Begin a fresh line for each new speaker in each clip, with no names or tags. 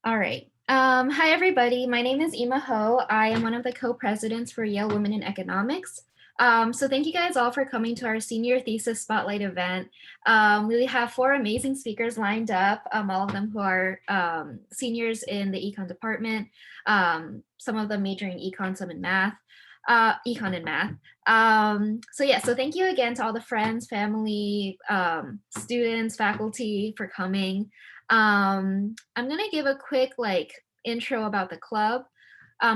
All right. Hi, everybody. My name is Ima Ho. I am one of the co-presidents for Yale Women in Economics. So thank you guys all for coming to our senior thesis spotlight event. We have 4 amazing speakers lined up, all of them who are seniors in the econ department, some of them majoring econ, some in math. Econ and math. So thank you again to all the friends, family, students, faculty for coming. I'm gonna give a quick intro about the club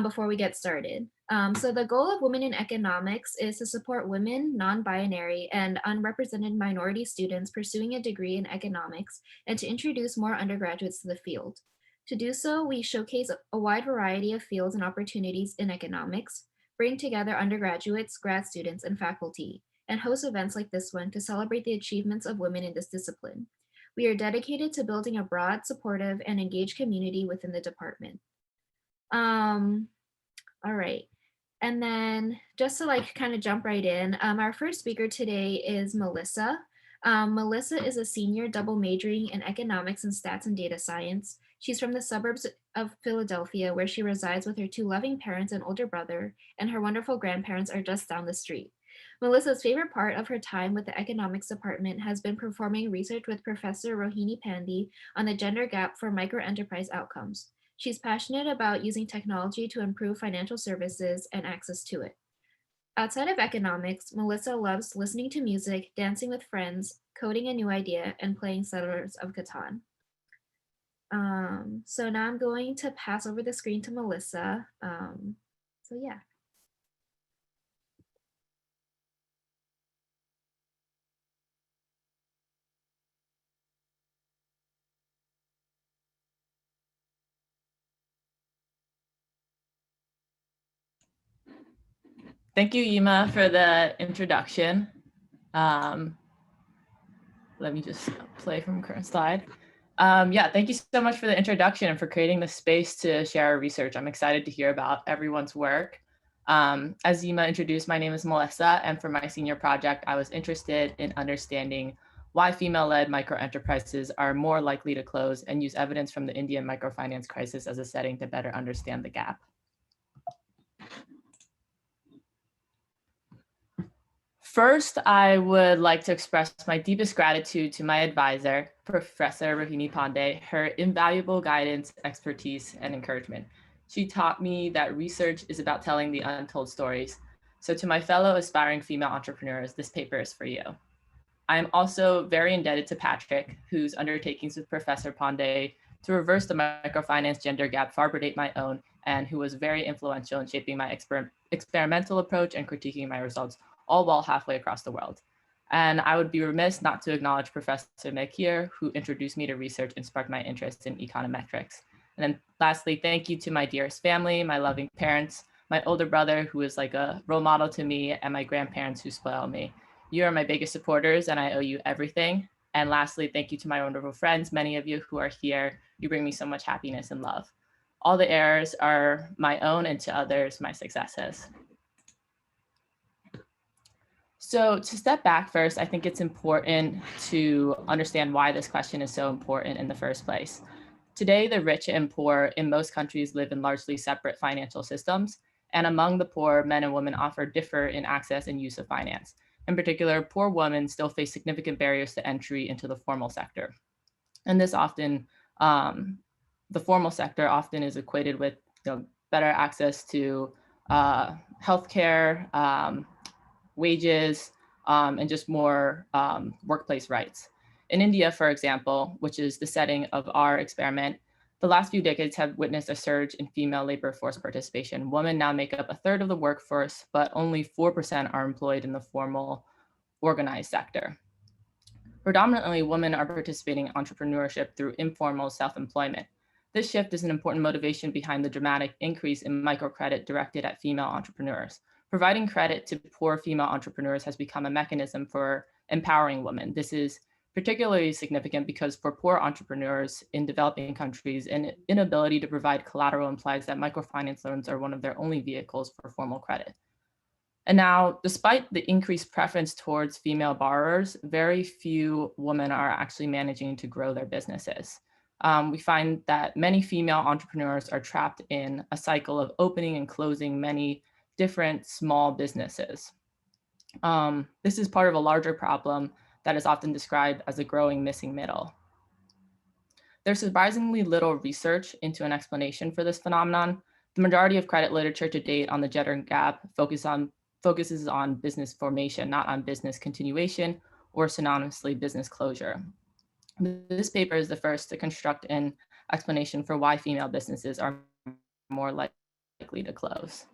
before we get started. So the goal of Women in Economics is to support women, non-binary, and unrepresented minority students pursuing a degree in economics and to introduce more undergraduates to the field. To do so, we showcase a wide variety of fields and opportunities in economics, bring together undergraduates, grad students, and faculty, and host events like this one to celebrate the achievements of women in this discipline. We are dedicated to building a broad, supportive, and engaged community within the department. All right. And then just to kind of jump right in, our first speaker today is Melissa. Melissa is a senior double majoring in economics and stats and data science. She's from the suburbs of Philadelphia, where she resides with her 2 loving parents and older brother, and her wonderful grandparents are just down the street. Melissa's favorite part of her time with the economics department has been performing research with Professor Rohini Pandey on the gender gap for microenterprise outcomes. She's passionate about using technology to improve financial services and access to it. Outside of economics, Melissa loves listening to music, dancing with friends, coding a new idea, and playing Settlers of Catan. So now I'm going to pass over the screen to Melissa. So yeah.
Thank you, Ima, for the introduction. Let me just play from current slide. Thank you so much for the introduction and for creating the space to share our research. I'm excited to hear about everyone's work. As Ima introduced, my name is Melissa, and for my senior project, I was interested in understanding why female-led microenterprises are more likely to close and use evidence from the Indian microfinance crisis as a setting to better understand the gap. First, I would like to express my deepest gratitude to my advisor, Professor Rohini Pandey, her invaluable guidance, expertise, and encouragement. She taught me that research is about telling the untold stories. So to my fellow aspiring female entrepreneurs, this paper is for you. I am also very indebted to Patrick, whose undertakings with Professor Pandey to reverse the microfinance gender gap far predate my own, and who was very influential in shaping my experimental approach and critiquing my results, all while halfway across the world. And I would be remiss not to acknowledge Professor Mekir, who introduced me to research and sparked my interest in econometrics. And then lastly, thank you to my dearest family, my loving parents, my older brother, who is like a role model to me, and my grandparents who spoil me. You are my biggest supporters and I owe you everything. And lastly, thank you to my wonderful friends, many of you who are here. You bring me so much happiness and love. All the errors are my own, and to others, my successes. So to step back first, I think it's important to understand why this question is so important in the first place. Today, the rich and poor in most countries live in largely separate financial systems. And among the poor, men and women differ in access and use of finance. In particular, poor women still face significant barriers to entry into the formal sector. And this often, the formal sector often is equated with better access to healthcare, wages, and just more workplace rights. In India, for example, which is the setting of our experiment, the last few decades have witnessed a surge in female labor force participation. Women now make up a third of the workforce, but only 4% are employed in the formal organized sector. Predominantly, women are participating in entrepreneurship through informal self-employment. This shift is an important motivation behind the dramatic increase in microcredit directed at female entrepreneurs. Providing credit to poor female entrepreneurs has become a mechanism for empowering women. This is particularly significant because for poor entrepreneurs in developing countries, an inability to provide collateral implies that microfinance loans are one of their only vehicles for formal credit. And now, despite the increased preference towards female borrowers, very few women are actually managing to grow their businesses. we find that many female entrepreneurs are trapped in a cycle of opening and closing many different small businesses. This is part of a larger problem that is often described as a growing missing middle. There's surprisingly little research into an explanation for this phenomenon. The majority of credit literature to date on the gender gap focuses on business formation, not on business continuation or synonymously business closure. This paper is the first to construct an explanation for why female businesses are more likely to close.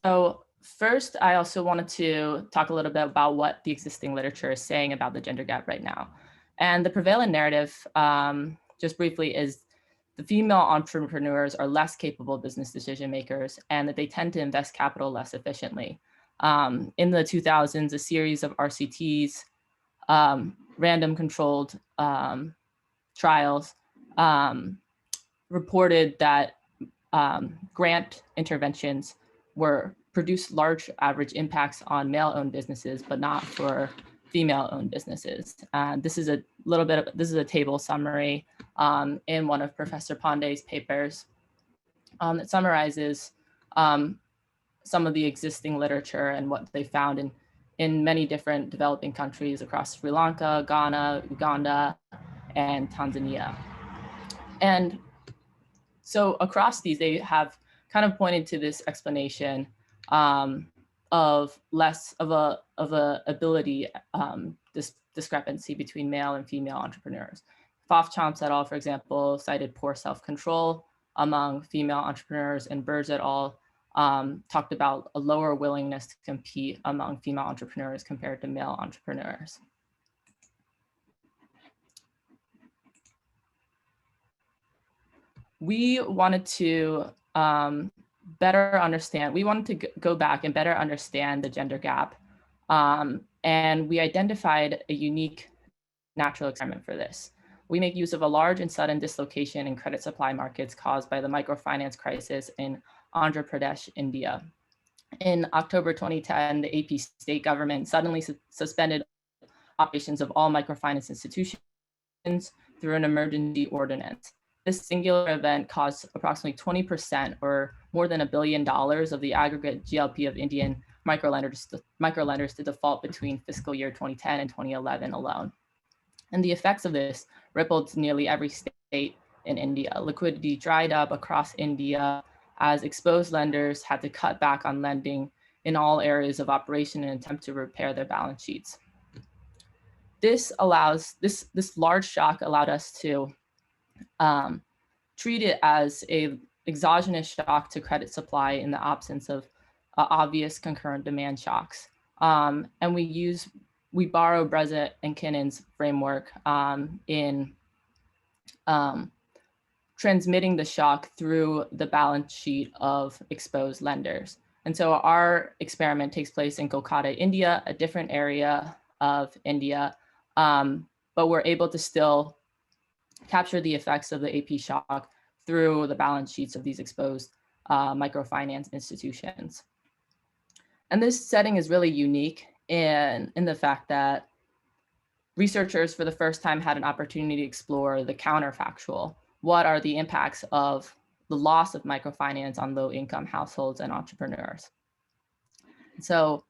So first, I also wanted to talk a little bit about what the existing literature is saying about the gender gap right now. And the prevalent narrative, just briefly, is the female entrepreneurs are less capable business decision makers and that they tend to invest capital less efficiently. In the 2000s, a series of RCTs, random controlled trials, reported that grant interventions produced large average impacts on male-owned businesses, but not for female-owned businesses. This is a table summary in one of Professor Pandey's papers that summarizes some of the existing literature and what they found in many different developing countries across Sri Lanka, Ghana, Uganda, and Tanzania. And so across these, they have kind of pointed to this explanation of less of a ability discrepancy between male and female entrepreneurs. Pfaff-Chomps et al., for example, cited poor self-control among female entrepreneurs, and Burrs et al. Talked about a lower willingness to compete among female entrepreneurs compared to male entrepreneurs. We wanted to better understand, we wanted to go back and better understand the gender gap. And we identified a unique natural experiment for this. We make use of a large and sudden dislocation in credit supply markets caused by the microfinance crisis in Andhra Pradesh, India. In October 2010, the AP state government suddenly suspended operations of all microfinance institutions through an emergency ordinance. This singular event caused approximately 20%, or more than $1 billion, of the aggregate GLP of Indian microlenders to default between fiscal year 2010 and 2011 alone. And the effects of this rippled to nearly every state in India. Liquidity dried up across India as exposed lenders had to cut back on lending in all areas of operation in an attempt to repair their balance sheets. This large shock allowed us to treat it as an exogenous shock to credit supply in the absence of obvious concurrent demand shocks. And we borrow Brezet and Kinnon's framework in transmitting the shock through the balance sheet of exposed lenders. And so our experiment takes place in Kolkata, India, a different area of India, but we're able to still capture the effects of the AP shock through the balance sheets of these exposed microfinance institutions. And this setting is really unique in the fact that researchers for the first time had an opportunity to explore the counterfactual. What are the impacts of the loss of microfinance on low-income households and entrepreneurs? So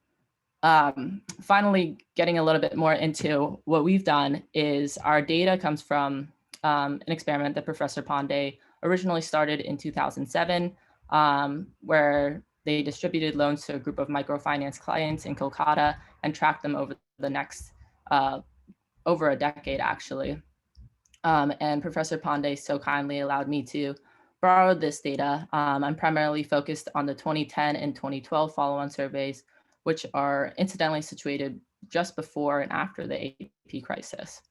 finally, getting a little bit more into what we've done is our data comes from an experiment that Professor Pandey originally started in 2007, where they distributed loans to a group of microfinance clients in Kolkata and tracked them over the next, over a decade, actually. And Professor Pandey so kindly allowed me to borrow this data. I'm primarily focused on the 2010 and 2012 follow-on surveys, which are incidentally situated just before and after the AP crisis.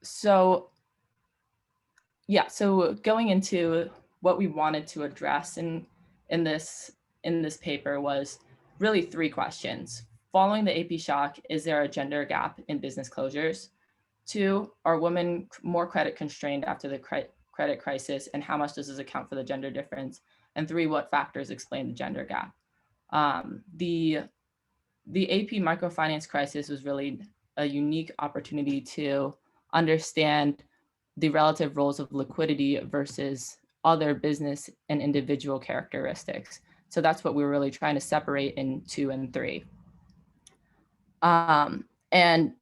So going into what we wanted to address in this paper was really three questions. Following the AP shock, is there a gender gap in business closures? 2, are women more credit constrained after the credit crisis, and how much does this account for the gender difference? And 3, what factors explain the gender gap? The the AP microfinance crisis was really a unique opportunity to understand the relative roles of liquidity versus other business and individual characteristics. So that's what we were really trying to separate in 2 and 3. And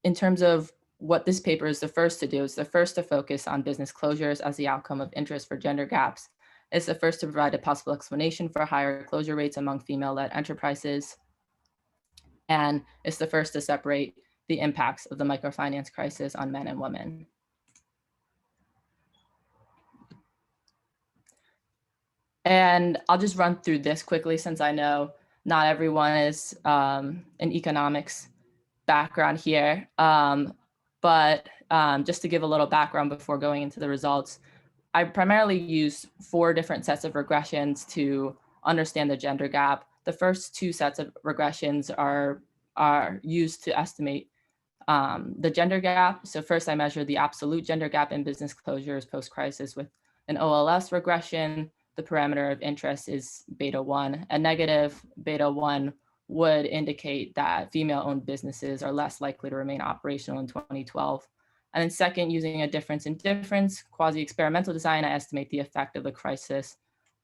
in terms of what this paper is the first to do, it's the first to focus on business closures as the outcome of interest for gender gaps. It's the first to provide a possible explanation for higher closure rates among female-led enterprises. And it's the first to separate the impacts of the microfinance crisis on men and women. And I'll just run through this quickly since I know not everyone is an economics background here. But just to give a little background before going into the results, I primarily use 4 different sets of regressions to understand the gender gap. The first 2 sets of regressions are used to estimate the gender gap. So first I measure the absolute gender gap in business closures post-crisis with an OLS regression. The parameter of interest is beta 1. A negative beta 1 would indicate that female-owned businesses are less likely to remain operational in 2012. And then second, using a difference in difference, quasi-experimental design, I estimate the effect of the crisis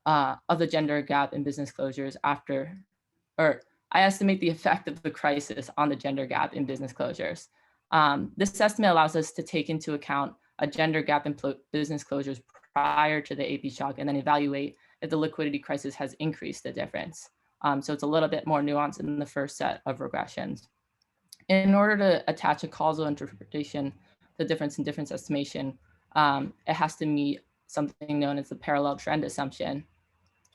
of the gender gap in business closures after, or I estimate the effect of the crisis on the gender gap in business closures. This estimate allows us to take into account a gender gap in business closures prior to the AP shock and then evaluate if the liquidity crisis has increased the difference. So it's a little bit more nuanced than the first set of regressions. In order to attach a causal interpretation to difference in difference estimation, it has to meet something known as the parallel trend assumption,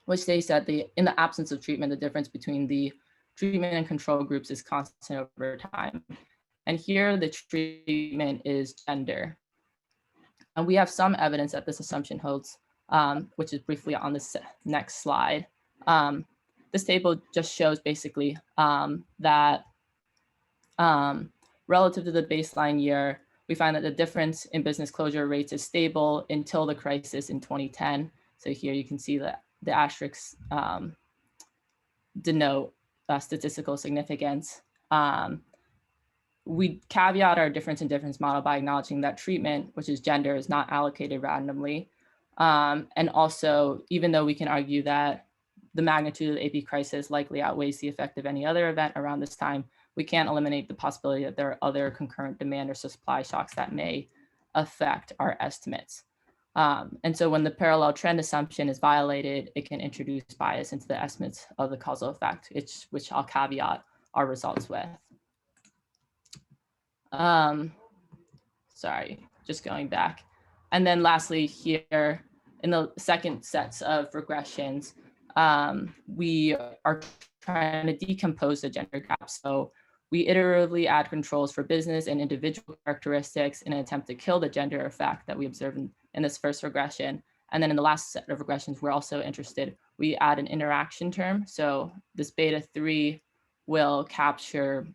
which states that in the absence of treatment, the difference between the treatment and control groups is constant over time. And here the treatment is gender. And we have some evidence that this assumption holds, which is briefly on this next slide. This table just shows basically that relative to the baseline year, we find that the difference in business closure rates is stable until the crisis in 2010. So here you can see that the asterisks denote statistical significance. We caveat our difference in difference model by acknowledging that treatment, which is gender, is not allocated randomly. And also, even though we can argue that the magnitude of the AP crisis likely outweighs the effect of any other event around this time, we can't eliminate the possibility that there are other concurrent demand or supply shocks that may affect our estimates. And so when the parallel trend assumption is violated, it can introduce bias into the estimates of the causal effect, which I'll caveat our results with. Sorry, just going back. And then lastly here, in the second sets of regressions, we are trying to decompose the gender gap. So we iteratively add controls for business and individual characteristics in an attempt to kill the gender effect that we observed in this first regression. And then in the last set of regressions, we're also interested, we add an interaction term. So this beta 3 will capture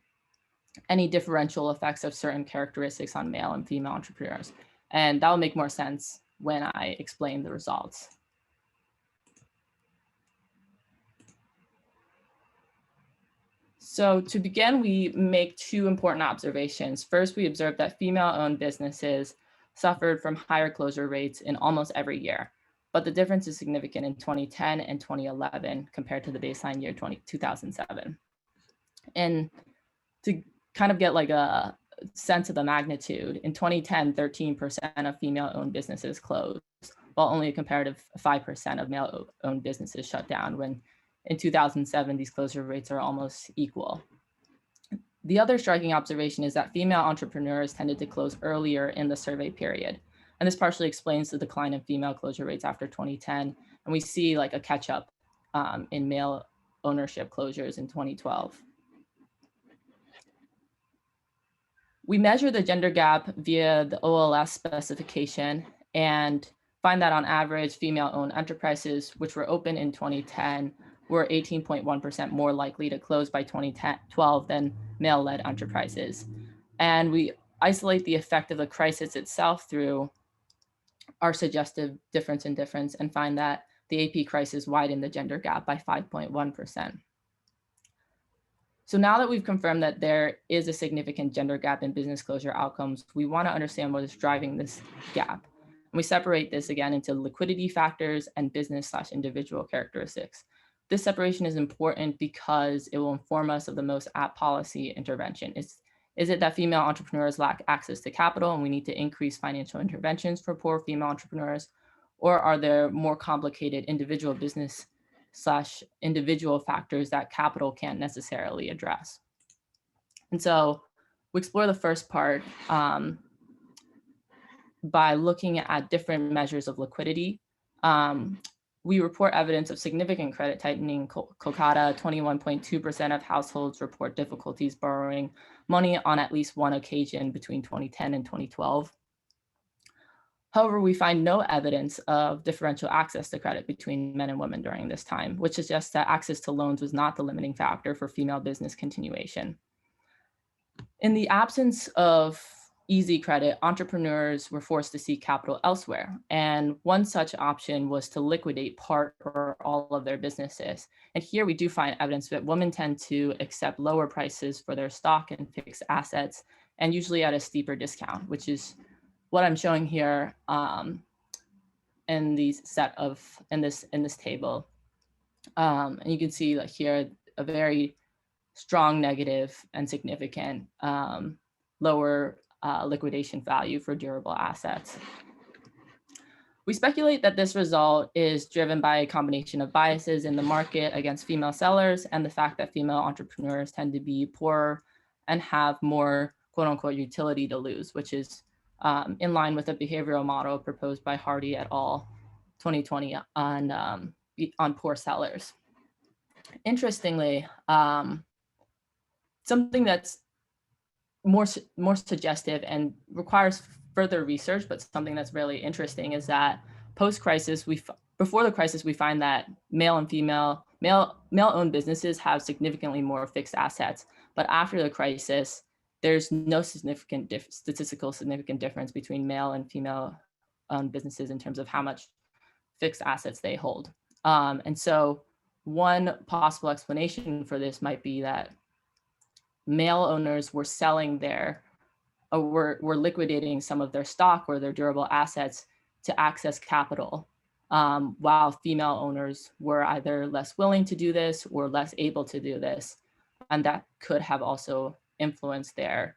any differential effects of certain characteristics on male and female entrepreneurs. And that will make more sense when I explain the results. So to begin, we make 2 important observations. First, we observed that female-owned businesses suffered from higher closure rates in almost every year, but the difference is significant in 2010 and 2011 compared to the baseline year 2007. And to kind of get like a sense of the magnitude, in 2010, 13% of female-owned businesses closed, while only a comparative 5% of male-owned businesses shut down, when in 2007, these closure rates are almost equal. The other striking observation is that female entrepreneurs tended to close earlier in the survey period. And this partially explains the decline in female closure rates after 2010. And we see like a catch up in male ownership closures in 2012. We measure the gender gap via the OLS specification and find that on average, female-owned enterprises, which were open in 2010, were 18.1% more likely to close by 2012 than male-led enterprises. And we isolate the effect of the crisis itself through our suggestive difference in difference and find that the AP crisis widened the gender gap by 5.1%. So now that we've confirmed that there is a significant gender gap in business closure outcomes, we want to understand what is driving this gap. And we separate this again into liquidity factors and business/individual characteristics. This separation is important because it will inform us of the most apt policy intervention. Is it that female entrepreneurs lack access to capital and we need to increase financial interventions for poor female entrepreneurs? Or are there more complicated individual business/individual factors that capital can't necessarily address? And so we explore the first part by looking at different measures of liquidity. We report evidence of significant credit tightening. Kolkata, 21.2% of households report difficulties borrowing money on at least one occasion between 2010 and 2012. However, we find no evidence of differential access to credit between men and women during this time, which suggests that access to loans was not the limiting factor for female business continuation. In the absence of easy credit, entrepreneurs were forced to seek capital elsewhere. And one such option was to liquidate part or all of their businesses. And here we do find evidence that women tend to accept lower prices for their stock and fixed assets, and usually at a steeper discount, which is what I'm showing here in this table. And you can see that here a very strong negative and significant lower liquidation value for durable assets. We speculate that this result is driven by a combination of biases in the market against female sellers and the fact that female entrepreneurs tend to be poorer and have more quote unquote utility to lose, which is in line with a behavioral model proposed by Hardy et al. 2020 on poor sellers. Interestingly, something that's more suggestive and requires further research, but something that's really interesting is that post-crisis, before the crisis, we find that male-owned businesses have significantly more fixed assets, but after the crisis, there's no significant statistical significant difference between male and female-owned businesses in terms of how much fixed assets they hold. And so one possible explanation for this might be that male owners were selling were liquidating some of their stock or their durable assets to access capital, while female owners were either less willing to do this or less able to do this. And that could have also influenced their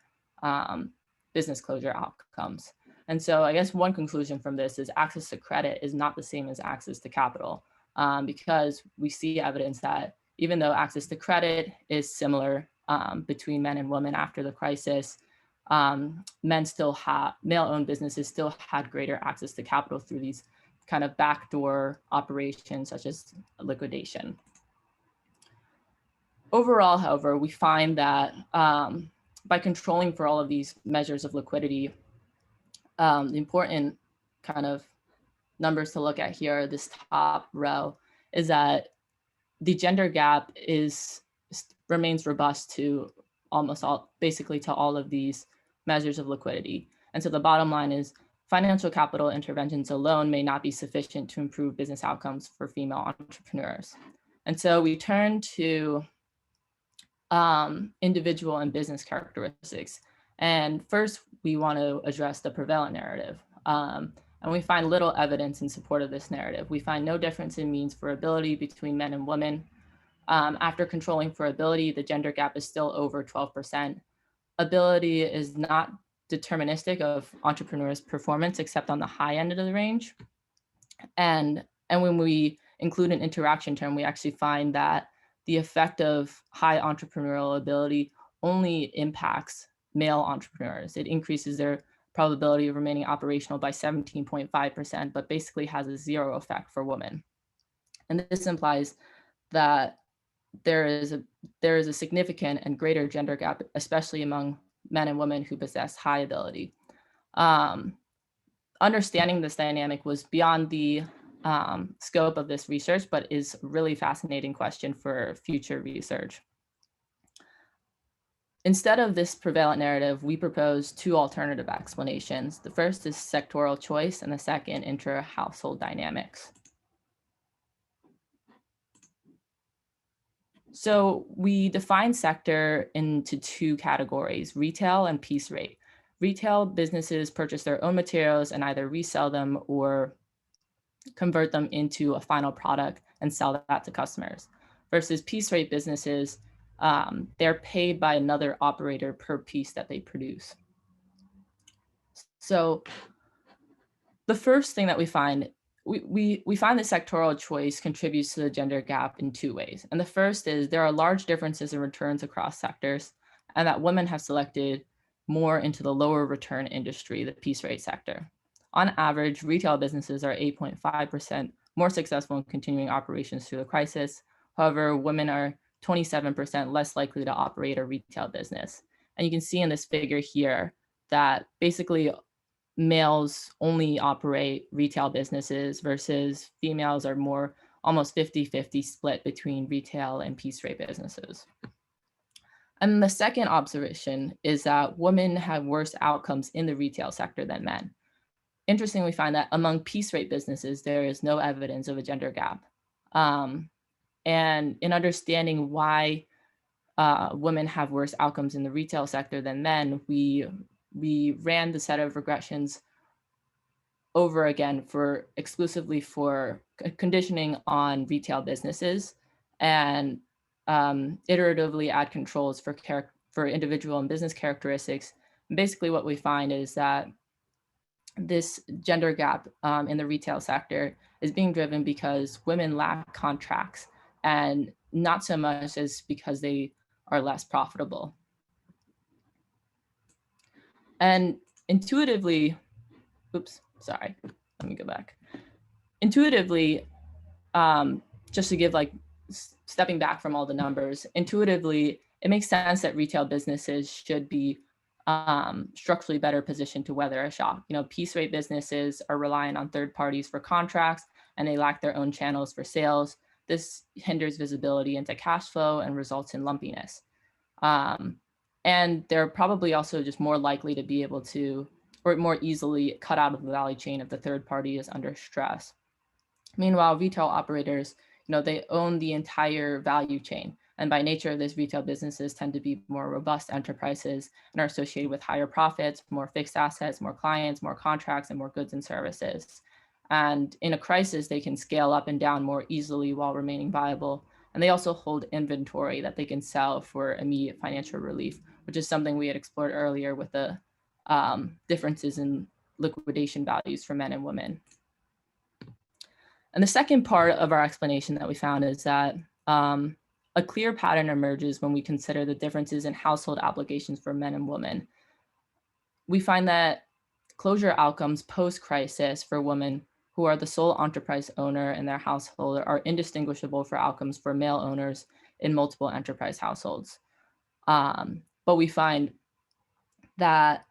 business closure outcomes. And so I guess one conclusion from this is access to credit is not the same as access to capital, because we see evidence that even though access to credit is similar between men and women after the crisis, male-owned businesses still had greater access to capital through these kind of backdoor operations such as liquidation. Overall, however, we find that by controlling for all of these measures of liquidity, the important kind of numbers to look at here, this top row, is that the gender gap remains robust to basically to all of these measures of liquidity. And so the bottom line is financial capital interventions alone may not be sufficient to improve business outcomes for female entrepreneurs. And so we turn to individual and business characteristics. And first, we want to address the prevalent narrative. And we find little evidence in support of this narrative. We find no difference in means for ability between men and women. After controlling for ability, the gender gap is still over 12%. Ability is not deterministic of entrepreneurs' performance, except on the high end of the range. And when we include an interaction term, we actually find that the effect of high entrepreneurial ability only impacts male entrepreneurs. It increases their probability of remaining operational by 17.5%, but basically has a zero effect for women. And this implies that there is a significant and greater gender gap, especially among men and women who possess high ability. Understanding this dynamic was beyond the scope of this research, but is a really fascinating question for future research. Instead of this prevalent narrative, we propose two alternative explanations. The first is sectoral choice, and the second, intra-household dynamics. So we define sector into two categories, retail and piece rate. Retail businesses purchase their own materials and either resell them or convert them into a final product and sell that to customers. Versus piece rate businesses, they're paid by another operator per piece that they produce. So the first thing that we find, we find the sectoral choice contributes to the gender gap in two ways. And the first is there are large differences in returns across sectors, and that women have selected more into the lower return industry, the piece rate sector. On average, retail businesses are 8.5% more successful in continuing operations through the crisis. However, women are 27% less likely to operate a retail business. And you can see in this figure here that basically males only operate retail businesses versus females are more almost 50-50 split between retail and piece rate businesses. And the second observation is that women have worse outcomes in the retail sector than men. Interestingly, we find that among piece rate businesses, there is no evidence of a gender gap. And in understanding why women have worse outcomes in the retail sector than men, we ran the set of regressions over again exclusively for conditioning on retail businesses, and iteratively add controls for individual and business characteristics. And basically what we find is that this gender gap in the retail sector is being driven because women lack contracts, and not so much as because they are less profitable. And intuitively, oops, sorry, let me go back. Intuitively, just to give stepping back from all the numbers, intuitively, it makes sense that retail businesses should be structurally better positioned to weather a shock. Piece rate businesses are reliant on third parties for contracts, and they lack their own channels for sales. This hinders visibility into cash flow and results in lumpiness. And they're probably also just more likely to be able to, or more easily cut out of the value chain if the third party is under stress. Meanwhile, retail operators, they own the entire value chain. And by nature of this, retail businesses tend to be more robust enterprises and are associated with higher profits, more fixed assets, more clients, more contracts, and more goods and services. And in a crisis, they can scale up and down more easily while remaining viable. And they also hold inventory that they can sell for immediate financial relief, which is something we had explored earlier with the differences in liquidation values for men and women. And the second part of our explanation that we found is that a clear pattern emerges when we consider the differences in household obligations for men and women. We find that closure outcomes post-crisis for women who are the sole enterprise owner in their household are indistinguishable for outcomes for male owners in multiple enterprise households. But we find that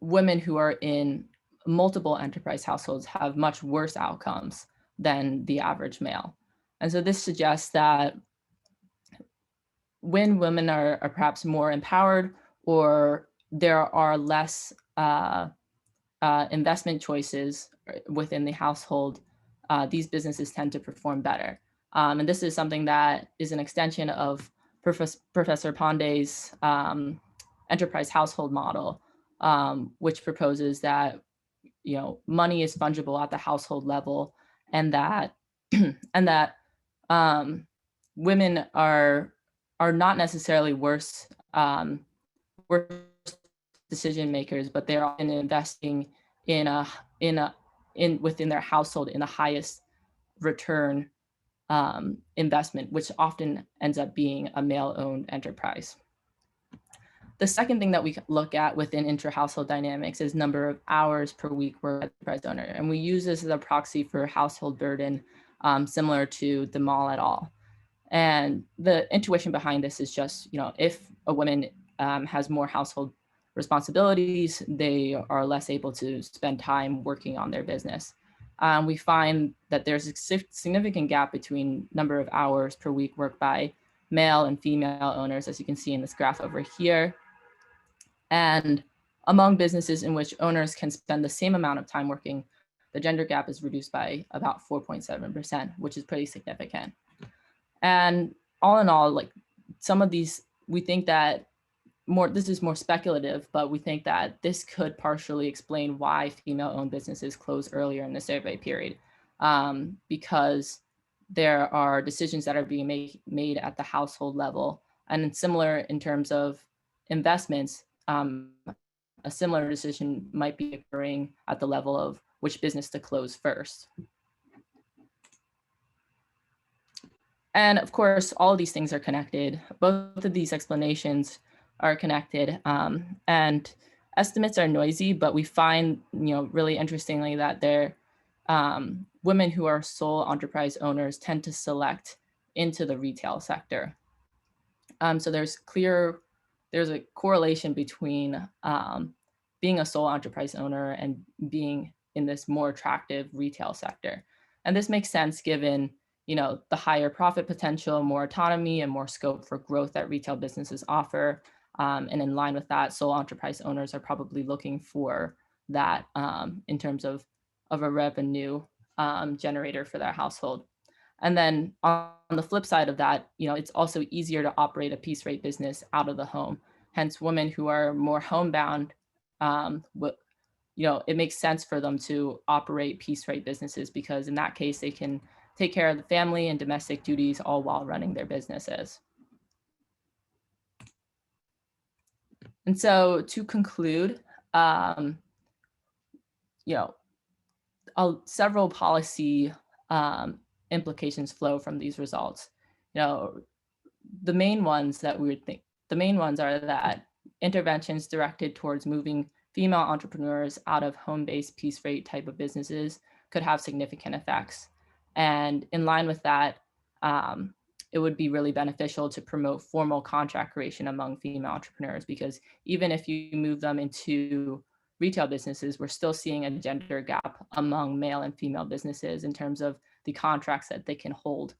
women who are in multiple enterprise households have much worse outcomes than the average male. And so this suggests that when women are perhaps more empowered, or there are less investment choices within the household, these businesses tend to perform better. And this is something that is an extension of Professor Pandey's enterprise household model, which proposes that money is fungible at the household level, and that women are not necessarily worse decision makers, but they're often investing within their household in the highest return investment, which often ends up being a male-owned enterprise. The second thing that we look at within intra-household dynamics is number of hours per week per enterprise owner. And we use this as a proxy for household burden, similar to the Mall et al. And the intuition behind this is just, if a woman has more household responsibilities, they are less able to spend time working on their business. We find that there's a significant gap between number of hours per week worked by male and female owners, as you can see in this graph over here. And among businesses in which owners can spend the same amount of time working, the gender gap is reduced by about 4.7%, which is pretty significant. And all in all, like some of these, we think that this is more speculative, but we think that this could partially explain why female-owned businesses close earlier in the survey period, because there are decisions that are being made at the household level. And similar in terms of investments, a similar decision might be occurring at the level of which business to close first. And of course, all of these things are connected. Both of these explanations are connected, and estimates are noisy, but we find, really interestingly that women who are sole enterprise owners tend to select into the retail sector. So there's a correlation between being a sole enterprise owner and being in this more attractive retail sector. And this makes sense given, the higher profit potential, more autonomy, and more scope for growth that retail businesses offer. And in line with that, sole enterprise owners are probably looking for that in terms of a revenue generator for their household. And then on the flip side of that, it's also easier to operate a piece rate business out of the home. Hence, women who are more homebound, it makes sense for them to operate piece rate businesses because in that case, they can take care of the family and domestic duties all while running their businesses. And so to conclude, several policy implications flow from these results. The main ones are that interventions directed towards moving female entrepreneurs out of home-based piece rate type of businesses could have significant effects. And in line with that, it would be really beneficial to promote formal contract creation among female entrepreneurs, because even if you move them into retail businesses, we're still seeing a gender gap among male and female businesses in terms of the contracts that they can hold.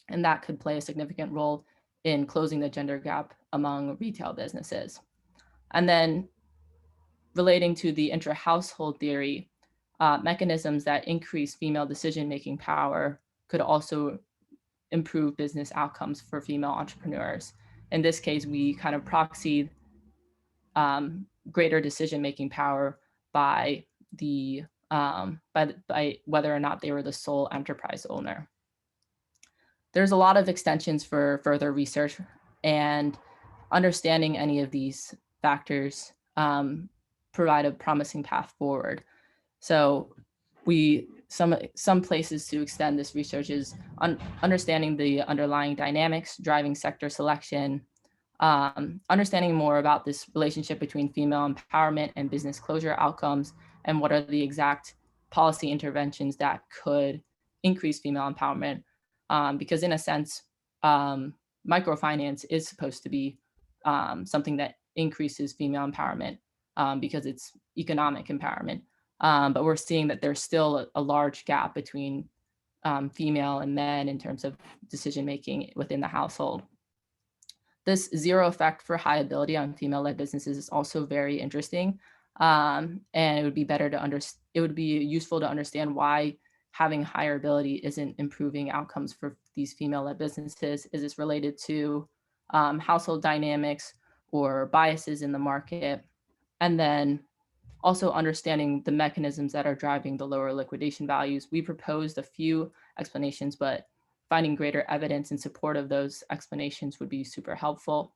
And that could play a significant role in closing the gender gap among retail businesses. And then relating to the intra-household theory, mechanisms that increase female decision-making power could also improve business outcomes for female entrepreneurs. In this case, we kind of proxied greater decision-making power by whether or not they were the sole enterprise owner. There's a lot of extensions for further research, and understanding any of these factors provide a promising path forward. So some places to extend this research is understanding the underlying dynamics driving sector selection, understanding more about this relationship between female empowerment and business closure outcomes, and what are the exact policy interventions that could increase female empowerment. Because in a sense, microfinance is supposed to be something that increases female empowerment because it's economic empowerment. But we're seeing that there's still a large gap between female and men in terms of decision-making within the household. This zero effect for high ability on female-led businesses is also very interesting. And it would be useful to understand why having higher ability isn't improving outcomes for these female-led businesses. Is this related to household dynamics or biases in the market? And then also understanding the mechanisms that are driving the lower liquidation values. We proposed a few explanations, but finding greater evidence in support of those explanations would be super helpful.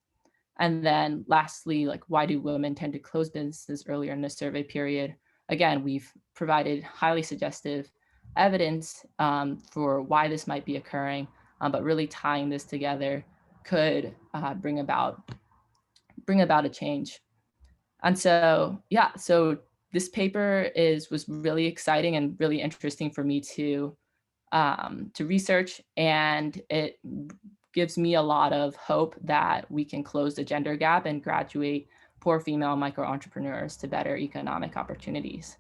And then lastly, why do women tend to close businesses earlier in the survey period? Again, we've provided highly suggestive evidence for why this might be occurring, but really tying this together could bring about a change. And so, so this paper was really exciting and really interesting for me to research, and it gives me a lot of hope that we can close the gender gap and graduate poor female micro entrepreneurs to better economic opportunities.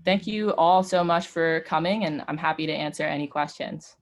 Thank you all so much for coming, and I'm happy to answer any questions.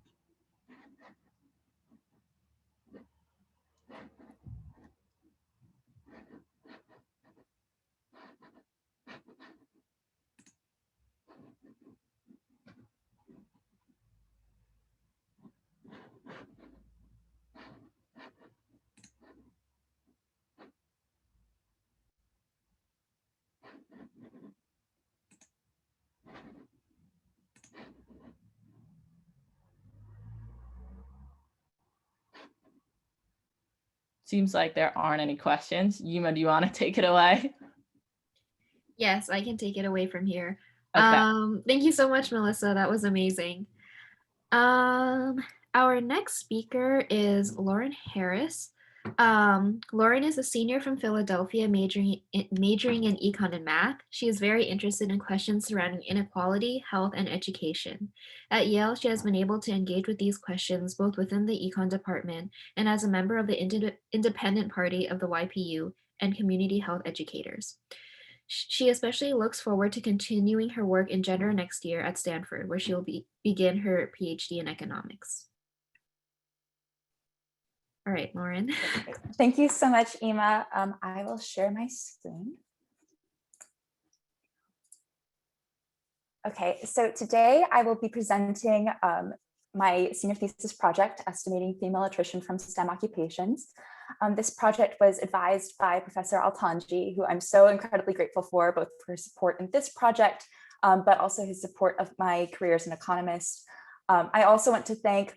Seems like there aren't any questions. Yuma, do you want to take it away?
Yes, I can take it away from here.
Okay.
Thank you so much, Melissa. That was amazing. Our next speaker is Lauren Harris. Lauren is a senior from Philadelphia majoring in econ and math. She is very interested in questions surrounding inequality, health, and education. At Yale, she has been able to engage with these questions both within the econ department and as a member of the independent party of the YPU and community health educators. She especially looks forward to continuing her work in gender next year at Stanford, where she will begin her PhD in economics. All right, Lauren.
Thank you so much, Ima. I will share my screen. Okay, so today I will be presenting my senior thesis project, Estimating Female Attrition from STEM Occupations. This project was advised by Professor Altanji, who I'm so incredibly grateful for, both for his support in this project, but also his support of my career as an economist. I also want to thank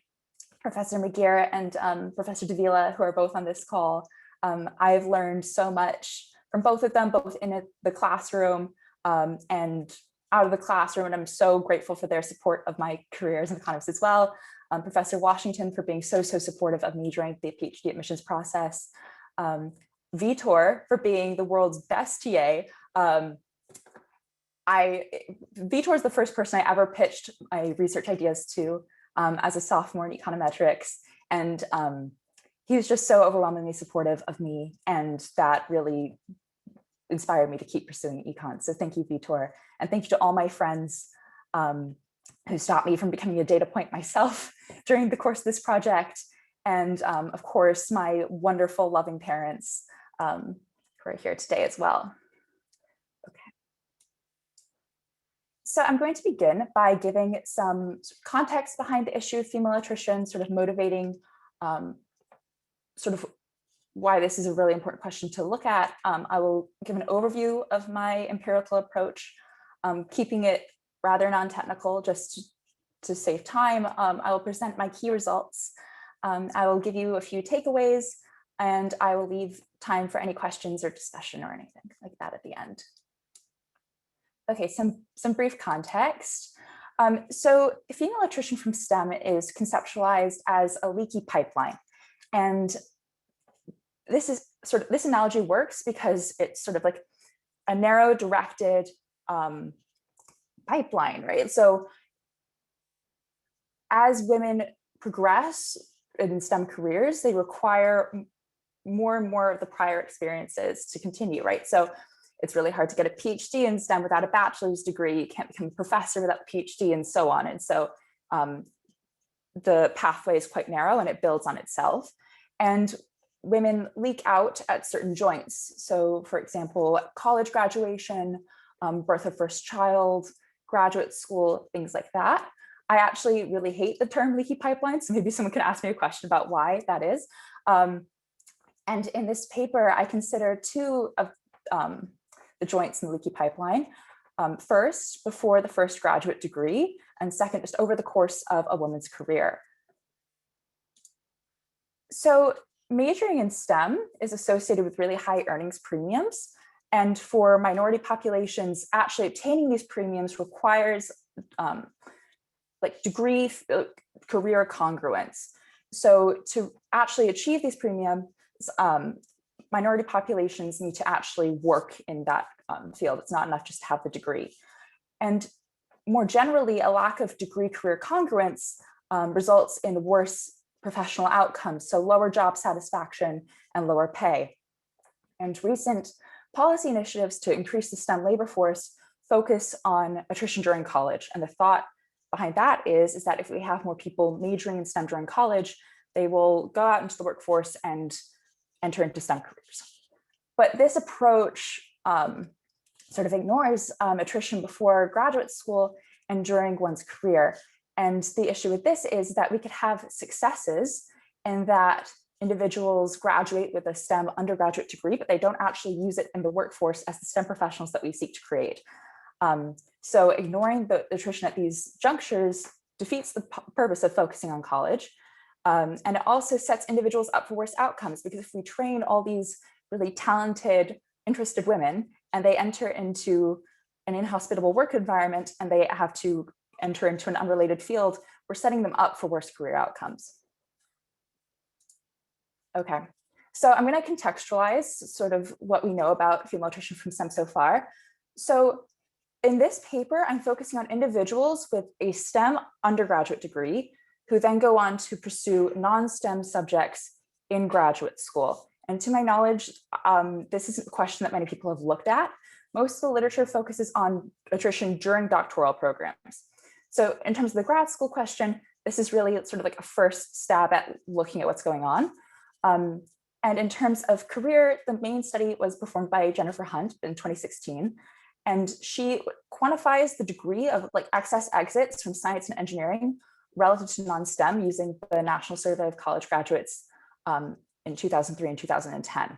Professor McGeer and Professor Davila, who are both on this call. I've learned so much from both of them, both in the classroom and out of the classroom, and I'm so grateful for their support of my career as an economist as well. Professor Washington for being so supportive of me during the PhD admissions process. Vitor for being the world's best TA. Vitor is the first person I ever pitched my research ideas to as a sophomore in econometrics. And he was just so overwhelmingly supportive of me, and that really inspired me to keep pursuing econ. So thank you, Vitor. And thank you to all my friends who stopped me from becoming a data point myself during the course of this project. And of course, my wonderful, loving parents who are here today as well. Okay. So I'm going to begin by giving some context behind the issue of female attrition, sort of motivating sort of why this is a really important question to look at. I will give an overview of my empirical approach, keeping it rather non-technical just to save time. I will present my key results. I will give you a few takeaways, and I will leave time for any questions or discussion or anything like that at the end. Okay, some brief context. So female attrition from STEM is conceptualized as a leaky pipeline. And this analogy works because it's sort of like a narrow directed pipeline, right? So as women progress in STEM careers, they require more and more of the prior experiences to continue, right? So it's really hard to get a PhD in STEM without a bachelor's degree. You can't become a professor without a PhD, and so on. And so the pathway is quite narrow, and it builds on itself. And women leak out at certain joints. So for example, college graduation, birth of first child, graduate school, things like that. I actually really hate the term leaky pipeline, so maybe someone can ask me a question about why that is. And in this paper, I consider two of the joints in the leaky pipeline. First, before the first graduate degree, and second, just over the course of a woman's career. So majoring in STEM is associated with really high earnings premiums. And for minority populations, actually obtaining these premiums requires like degree career congruence. So to actually achieve these premiums, minority populations need to actually work in that field. It's not enough just to have the degree. And more generally, a lack of degree career congruence results in worse professional outcomes, so lower job satisfaction and lower pay. And recent policy initiatives to increase the STEM labor force focus on attrition during college. And the thought behind that is that if we have more people majoring in STEM during college, they will go out into the workforce and enter into STEM careers. But this approach sort of ignores attrition before graduate school and during one's career. And the issue with this is that we could have successes in that individuals graduate with a STEM undergraduate degree, but they don't actually use it in the workforce as the STEM professionals that we seek to create. So ignoring the attrition at these junctures defeats the purpose of focusing on college. And it also sets individuals up for worse outcomes, because if we train all these really talented, interested women and they enter into an inhospitable work environment and they have to enter into an unrelated field, we're setting them up for worse career outcomes. Okay, so I'm going to contextualize sort of what we know about female attrition from STEM so far. So in this paper, I'm focusing on individuals with a STEM undergraduate degree who then go on to pursue non-STEM subjects in graduate school. And to my knowledge, this isn't a question that many people have looked at. Most of the literature focuses on attrition during doctoral programs. So in terms of the grad school question, this is really sort of like a first stab at looking at what's going on. And in terms of career, the main study was performed by Jennifer Hunt in 2016. And she quantifies the degree of like excess exits from science and engineering relative to non-STEM using the National Survey of College Graduates in 2003 and 2010.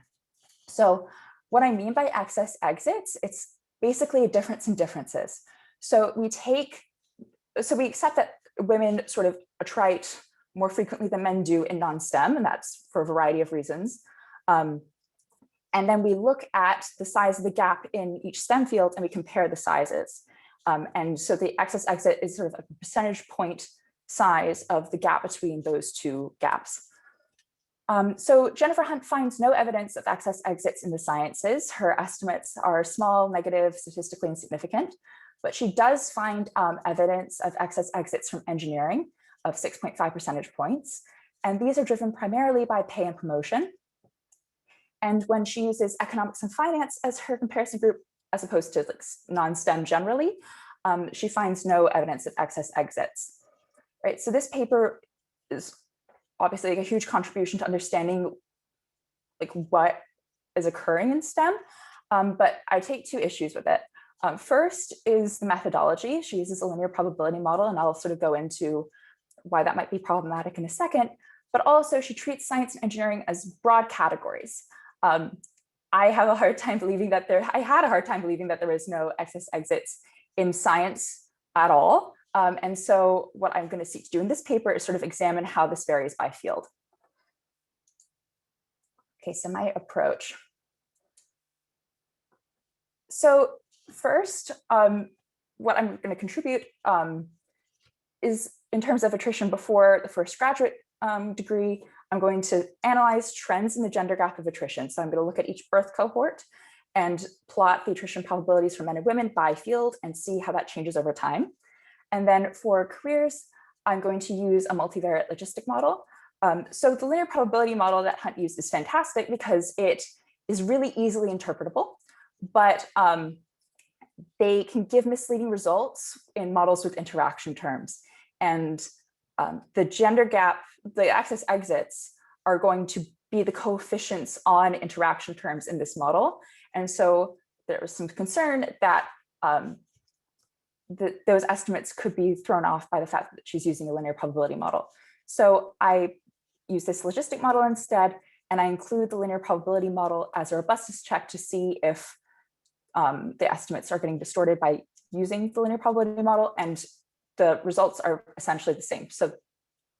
So what I mean by excess exits, it's basically a difference in differences. So we accept that women sort of attrite more frequently than men do in non-STEM, and that's for a variety of reasons. And then we look at the size of the gap in each STEM field and we compare the sizes. And so the excess exit is sort of a percentage point size of the gap between those two gaps. So Jennifer Hunt finds no evidence of excess exits in the sciences. Her estimates are small, negative, statistically insignificant, but she does find evidence of excess exits from engineering of 6.5 percentage points. And these are driven primarily by pay and promotion. And when she uses economics and finance as her comparison group, as opposed to like non-STEM generally, she finds no evidence of excess exits. Right? So this paper is obviously like a huge contribution to understanding like what is occurring in STEM, but I take two issues with it. First is the methodology. She uses a linear probability model, and I'll sort of go into why that might be problematic in a second, but also she treats science and engineering as broad categories. I have a hard time believing that I had a hard time believing that there was no excess exits in science at all. And so what I'm going to seek to do in this paper is sort of examine how this varies by field. Okay, so my approach. So first, what I'm going to contribute is in terms of attrition before the first graduate degree, I'm going to analyze trends in the gender gap of attrition. So I'm going to look at each birth cohort and plot the attrition probabilities for men and women by field and see how that changes over time. And then for careers, I'm going to use a multivariate logistic model. So the linear probability model that Hunt used is fantastic because it is really easily interpretable, but they can give misleading results in models with interaction terms. And the gender gap, the excess exits are going to be the coefficients on interaction terms in this model. And so there was some concern that those estimates could be thrown off by the fact that she's using a linear probability model. So I use this logistic model instead, and I include the linear probability model as a robustness check to see if the estimates are getting distorted by using the linear probability model, and the results are essentially the same. So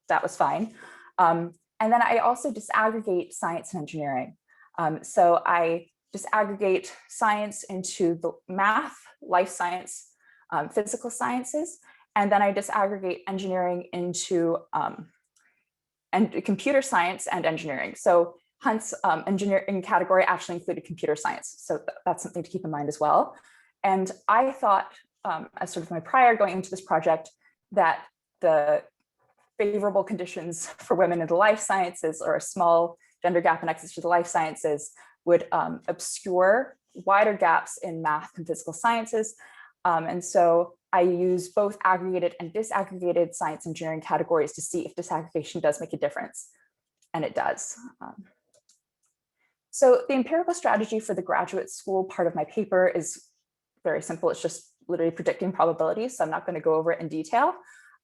that was fine. And then I also disaggregate science and engineering. So I disaggregate science into the math, life science, physical sciences, and then I disaggregate engineering into and computer science and engineering. So Hunt's engineering category actually included computer science. So that's something to keep in mind as well. And I thought, as sort of my prior going into this project, that the favorable conditions for women in the life sciences, or a small gender gap in access to the life sciences, would obscure wider gaps in math and physical sciences. And so I use both aggregated and disaggregated science engineering categories to see if disaggregation does make a difference. And it does. So the empirical strategy for the graduate school part of my paper is very simple. It's just literally predicting probabilities. So I'm not going to go over it in detail.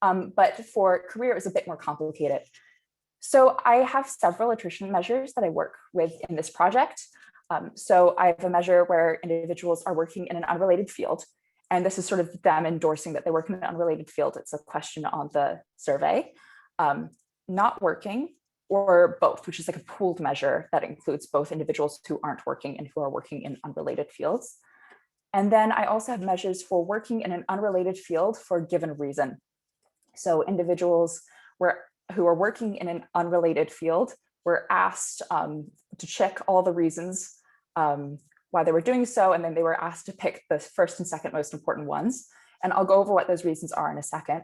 But for career, it's a bit more complicated. So I have several attrition measures that I work with in this project. So I have a measure where individuals are working in an unrelated field. And this is sort of them endorsing that they work in an unrelated field. It's a question on the survey. not working, or both, which is like a pooled measure that includes both individuals who aren't working and who are working in unrelated fields. And then I also have measures for working in an unrelated field for a given reason. So individuals who are working in an unrelated field were asked to check all the reasons why they were doing so, and then they were asked to pick the first and second most important ones. And I'll go over what those reasons are in a second.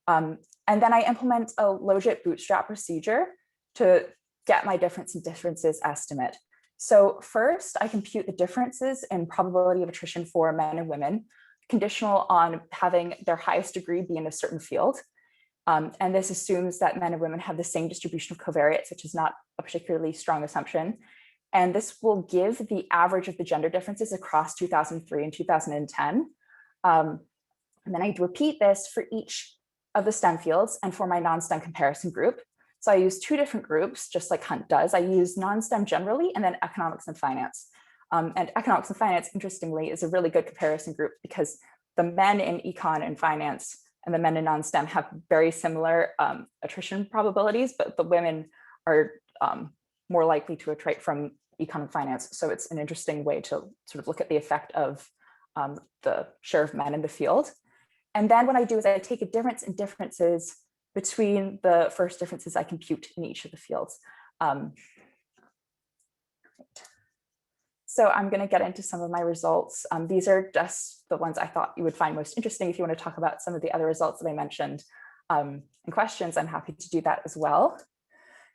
And then I implement a logit bootstrap procedure to get my differences estimate. So first, I compute the differences in probability of attrition for men and women, conditional on having their highest degree be in a certain field. And this assumes that men and women have the same distribution of covariates, which is not a particularly strong assumption. And this will give the average of the gender differences across 2003 and 2010. And then I repeat this for each of the STEM fields and for my non-STEM comparison group. So I use two different groups, just like Hunt does. I use non-STEM generally, and then economics and finance. And economics and finance, interestingly, is a really good comparison group because the men in econ and finance and the men in non-STEM have very similar attrition probabilities, but the women are more likely to attrit from econ and finance. So it's an interesting way to sort of look at the effect of the share of men in the field. And then what I do is I take a difference in differences between the first differences I compute in each of the fields. So I'm going to get into some of my results. These are just the ones I thought you would find most interesting. If you want to talk about some of the other results that I mentioned in questions, I'm happy to do that as well.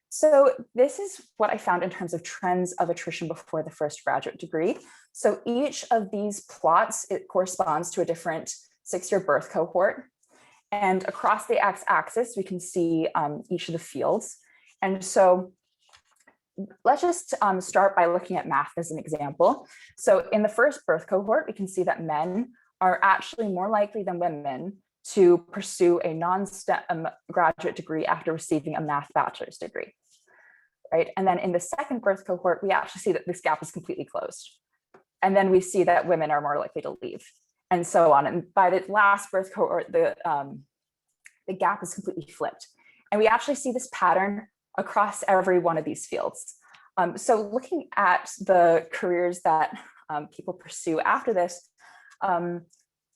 So this is what I found in terms of trends of attrition before the first graduate degree. So each of these plots, it corresponds to a different 6-year birth cohort. And across the x-axis, we can see each of the fields. And so let's just start by looking at math as an example. So in the first birth cohort, we can see that men are actually more likely than women to pursue a non-STEM graduate degree after receiving a math bachelor's degree, right? And then in the second birth cohort, we actually see that this gap is completely closed. And then we see that women are more likely to leave, and so on. And by the last birth cohort, the gap is completely flipped. And we actually see this pattern across every one of these fields. So looking at the careers that people pursue after this,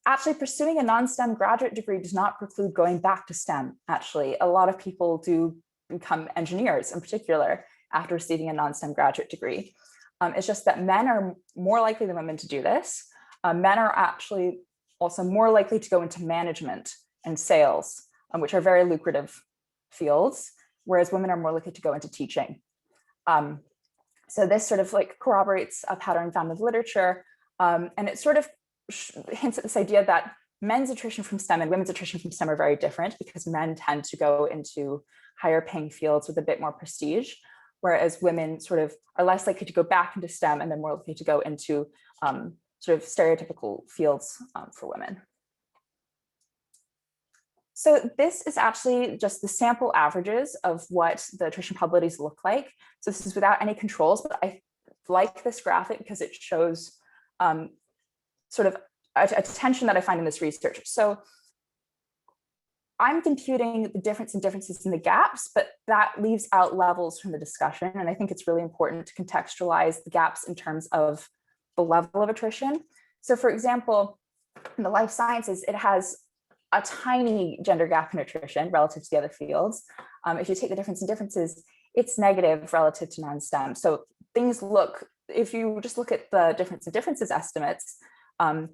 actually pursuing a non-STEM graduate degree does not preclude going back to STEM. Actually, a lot of people do become engineers in particular after receiving a non-STEM graduate degree. It's just that men are more likely than women to do this. Men are actually also more likely to go into management and sales, which are very lucrative fields, whereas women are more likely to go into teaching. So this sort of like corroborates a pattern found in the literature, and it sort of hints at this idea that men's attrition from STEM and women's attrition from STEM are very different because men tend to go into higher paying fields with a bit more prestige, whereas women sort of are less likely to go back into STEM and then more likely to go into sort of stereotypical fields for women. So this is actually just the sample averages of what the attrition probabilities look like. So this is without any controls, but I like this graphic because it shows sort of a tension that I find in this research. So I'm computing the differences in the gaps, but that leaves out levels from the discussion. And I think it's really important to contextualize the gaps in terms of the level of attrition. So for example, in the life sciences, it has a tiny gender gap in attrition relative to the other fields. If you take the differences, it's negative relative to non-STEM. So things look, if you just look at the differences estimates,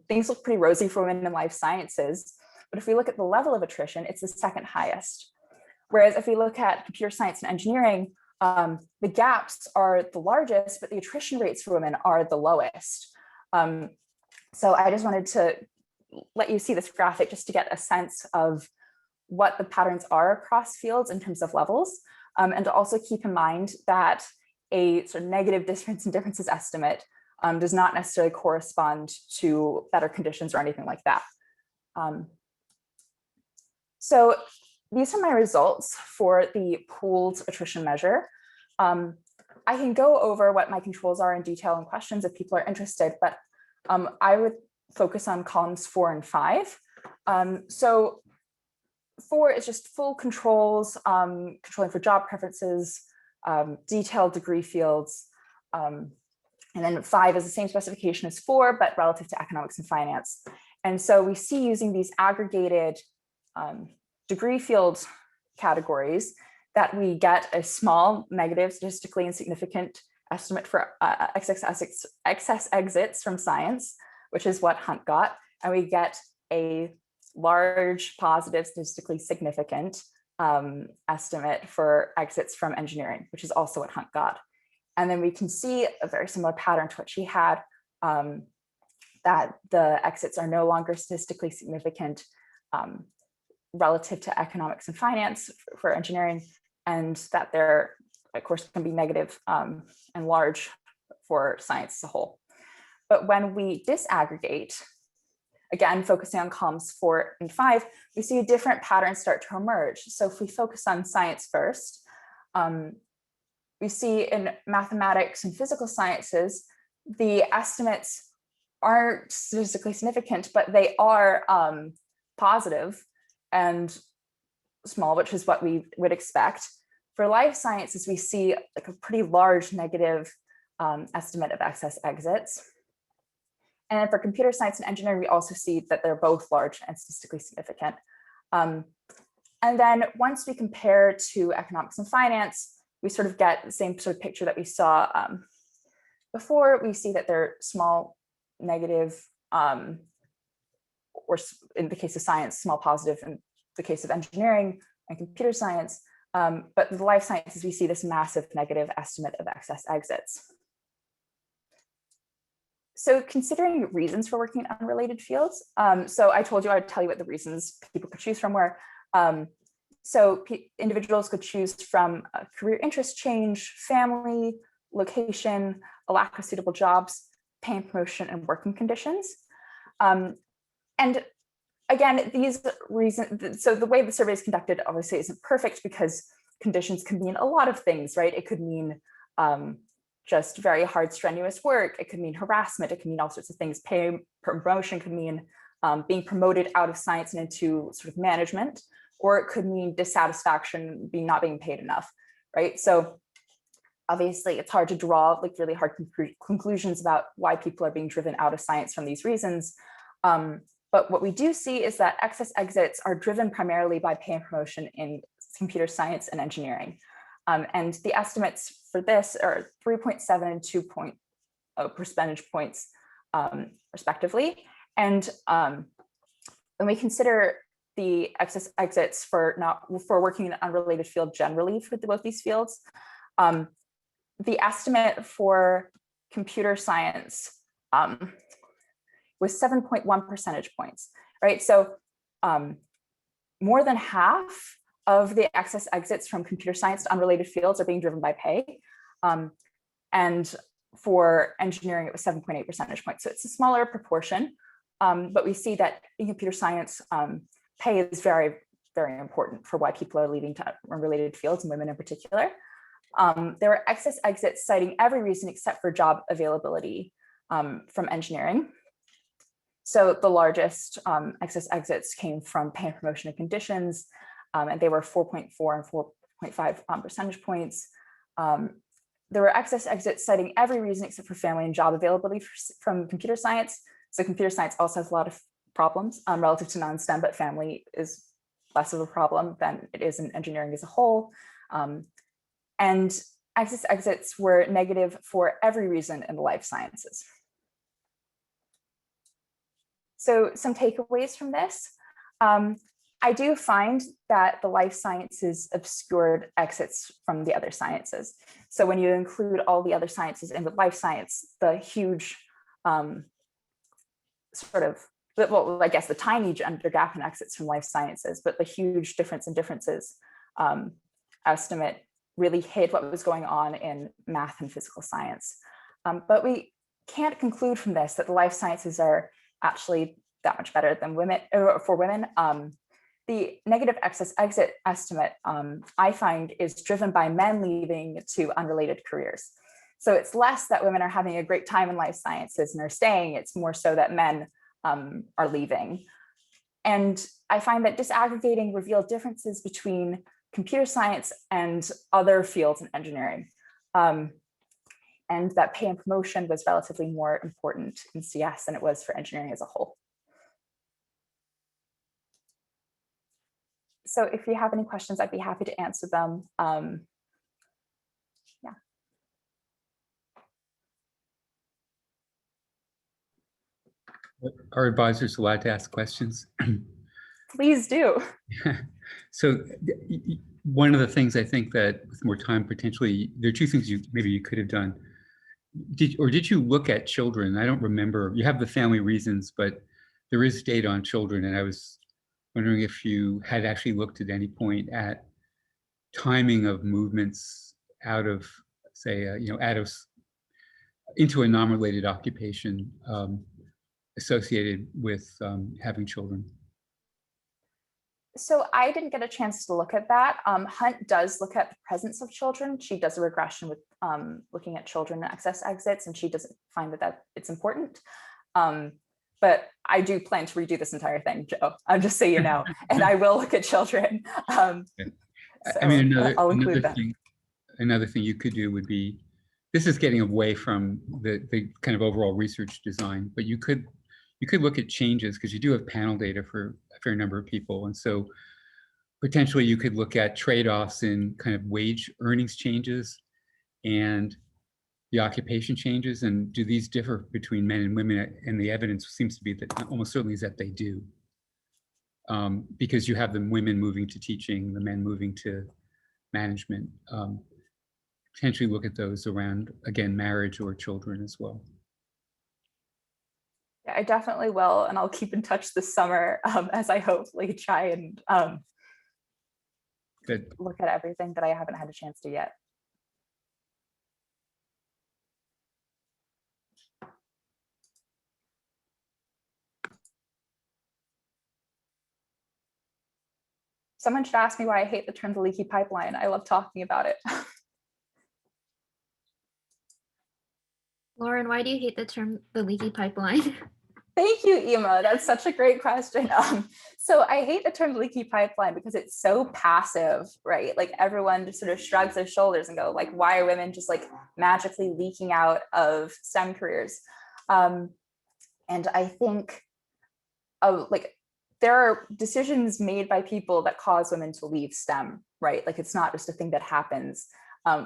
things look pretty rosy for women in life sciences. But if we look at the level of attrition, it's the second highest. Whereas if we look at computer science and engineering, the gaps are the largest, but the attrition rates for women are the lowest. So I just wanted to let you see this graphic just to get a sense of what the patterns are across fields in terms of levels, and to also keep in mind that a sort of negative differences estimate does not necessarily correspond to better conditions or anything like that. So these are my results for the pooled attrition measure. I can go over what my controls are in detail in questions if people are interested, but I would focus on columns 4 and 5. So 4 is just full controls, controlling for job preferences, detailed degree fields. And then 5 is the same specification as 4, but relative to economics and finance. And so we see using these aggregated degree field categories that we get a small negative statistically insignificant estimate for excess exits from science, which is what Hunt got. And we get a large positive statistically significant estimate for exits from engineering, which is also what Hunt got. And then we can see a very similar pattern to what she had, that the exits are no longer statistically significant relative to economics and finance for engineering, and that they're, of course, can be negative and large for science as a whole. But when we disaggregate, again, focusing on columns 4 and 5, we see a different pattern start to emerge. So if we focus on science first, we see in mathematics and physical sciences, the estimates aren't statistically significant, but they are positive and small, which is what we would expect. For life sciences, we see like a pretty large negative estimate of excess exits. And for computer science and engineering, we also see that they're both large and statistically significant. And then once we compare to economics and finance, we sort of get the same sort of picture that we saw before. We see that they're small negative, or in the case of science, small positive in the case of engineering and computer science. But the life sciences, we see this massive negative estimate of excess exits. So considering reasons for working in unrelated fields, so I told you I'd tell you what the reasons people could choose from were. So individuals could choose from a career interest change, family, location, a lack of suitable jobs, pay and promotion, and working conditions. And again, these reasons, so the way the survey is conducted obviously isn't perfect because conditions can mean a lot of things, right? It could mean just very hard, strenuous work. It could mean harassment. It could mean all sorts of things. Pay promotion could mean being promoted out of science and into sort of management, or it could mean dissatisfaction, not being paid enough, right? So obviously it's hard to draw like really hard conclusions about why people are being driven out of science from these reasons. But what we do see is that excess exits are driven primarily by pay and promotion in computer science and engineering. And the estimates for this are 3.7 and 2.0 percentage points, respectively. And when we consider the excess exits for working in an unrelated field generally for both these fields, the estimate for computer science was 7.1 percentage points, right? So more than half of the excess exits from computer science to unrelated fields are being driven by pay. And for engineering, it was 7.8 percentage points. So it's a smaller proportion, but we see that in computer science, pay is very, very important for why people are leaving to unrelated fields, and women in particular. There were excess exits citing every reason except for job availability from engineering. So the largest excess exits came from pay and promotion and conditions, and they were 4.4 and 4.5 percentage points. There were excess exits citing every reason except for family and job availability from computer science. So computer science also has a lot of problems relative to non-STEM, but family is less of a problem than it is in engineering as a whole. And excess exits were negative for every reason in the life sciences. So some takeaways from this. I do find that the life sciences obscured exits from the other sciences. So when you include all the other sciences in the life science, the huge well, I guess the tiny gender gap in exits from life sciences, but the huge difference in differences estimate really hid what was going on in math and physical science. But we can't conclude from this that the life sciences are actually that much better than women, for women. The negative excess exit estimate, I find, is driven by men leaving to unrelated careers. So it's less that women are having a great time in life sciences and are staying, it's more so that men are leaving. And I find that disaggregating revealed differences between computer science and other fields in engineering. And that pay and promotion was relatively more important in CS than it was for engineering as a whole. So if you have any questions, I'd be happy to answer them. Yeah.
Are advisors allowed to ask questions?
Please do.
So one of the things I think that with more time, potentially, there are two things maybe you could have done. Did you look at children? I don't remember. You have the family reasons, but there is data on children, and I was wondering if you had actually looked at any point at timing of movements out of, say, into a non-related occupation associated with having children.
So I didn't get a chance to look at that. Hunt does look at the presence of children. She does a regression with looking at children and excess exits, and she doesn't find that it's important. But I do plan to redo this entire thing, Joe, just so you know, and I will look at children. So
I mean,
I'll include that.
Another thing you could do would be, this is getting away from the kind of overall research design, but you could look at changes, because you do have panel data for a fair number of people. And so potentially you could look at trade-offs in kind of wage earnings changes and the occupation changes, and do these differ between men and women? And the evidence seems to be that almost certainly is that they do. Because you have the women moving to teaching, the men moving to management. Potentially look at those around, again, marriage or children as well.
Yeah, I definitely will, and I'll keep in touch this summer as I hopefully try and look at everything that I haven't had a chance to yet. Someone should ask me why I hate the term the leaky pipeline. I love talking about it.
Lauren, why do you hate the term the leaky pipeline?
Thank you, Emma. That's such a great question. So I hate the term leaky pipeline because it's so passive, right? Like everyone just sort of shrugs their shoulders and go, like, why are women just like magically leaking out of STEM careers? And I think like there are decisions made by people that cause women to leave STEM, right? Like it's not just a thing that happens.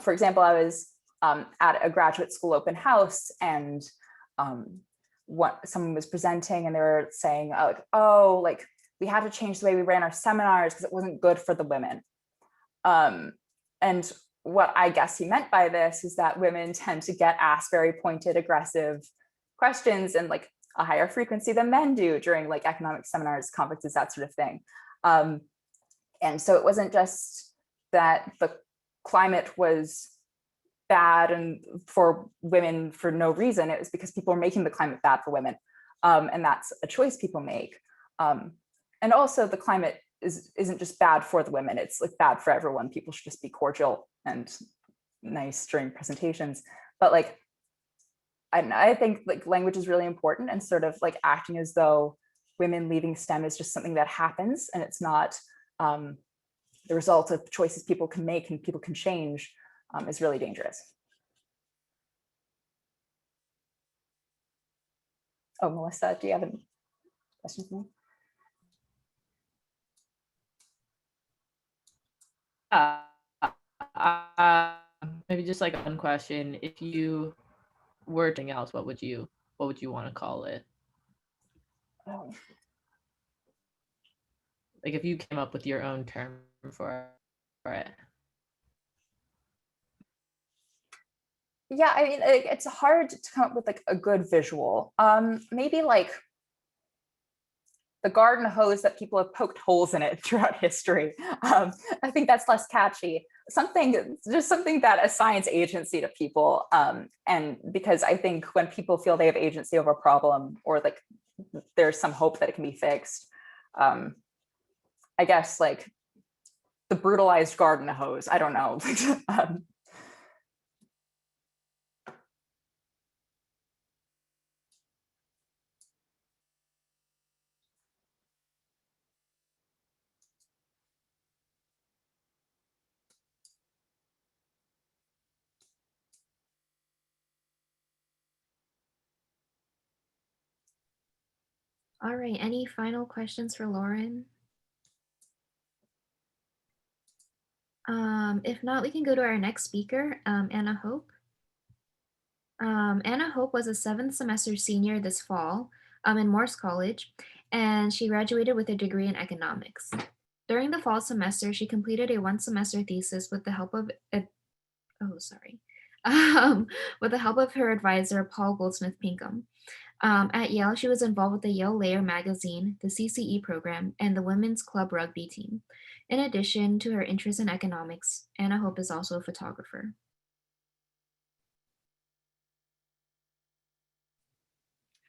For example, I was at a graduate school open house, and someone was presenting and they were saying, oh, like we had to change the way we ran our seminars because it wasn't good for the women. And what I guess he meant by this is that women tend to get asked very pointed, aggressive questions and like a higher frequency than men do during like economic seminars, conferences, that sort of thing. And so it wasn't just that the climate was bad and for women for no reason. It was because people are making the climate bad for women. And that's a choice people make. And also the climate isn't just bad for the women, it's like bad for everyone. People should just be cordial and nice during presentations. But like, I think like language is really important, and sort of like acting as though women leaving STEM is just something that happens and it's not the result of choices people can make and people can change is really dangerous. Oh, Melissa, do you have any questions for me?
Maybe just like one question. If you were doing else, what would you want to call it?
Oh.
Like if you came up with your own term for it.
Yeah, I mean, it's hard to come up with like a good visual. Maybe like the garden hose that people have poked holes in it throughout history. I think that's less catchy. Just something that assigns agency to people. And because I think when people feel they have agency over a problem, or like there's some hope that it can be fixed, I guess like the brutalized garden hose, I don't know.
All right, any final questions for Lauren? If not, we can go to our next speaker, Anna Hope. Anna Hope was a 7th semester senior this fall in Morse College, and she graduated with a degree in economics. During the fall semester, she completed a 1-semester thesis with the help of with the help of her advisor, Paul Goldsmith Pinkham. At Yale, she was involved with the Yale Layer magazine, the CCE program, and the women's club rugby team. In addition to her interest in economics, Anna Hope is also a photographer.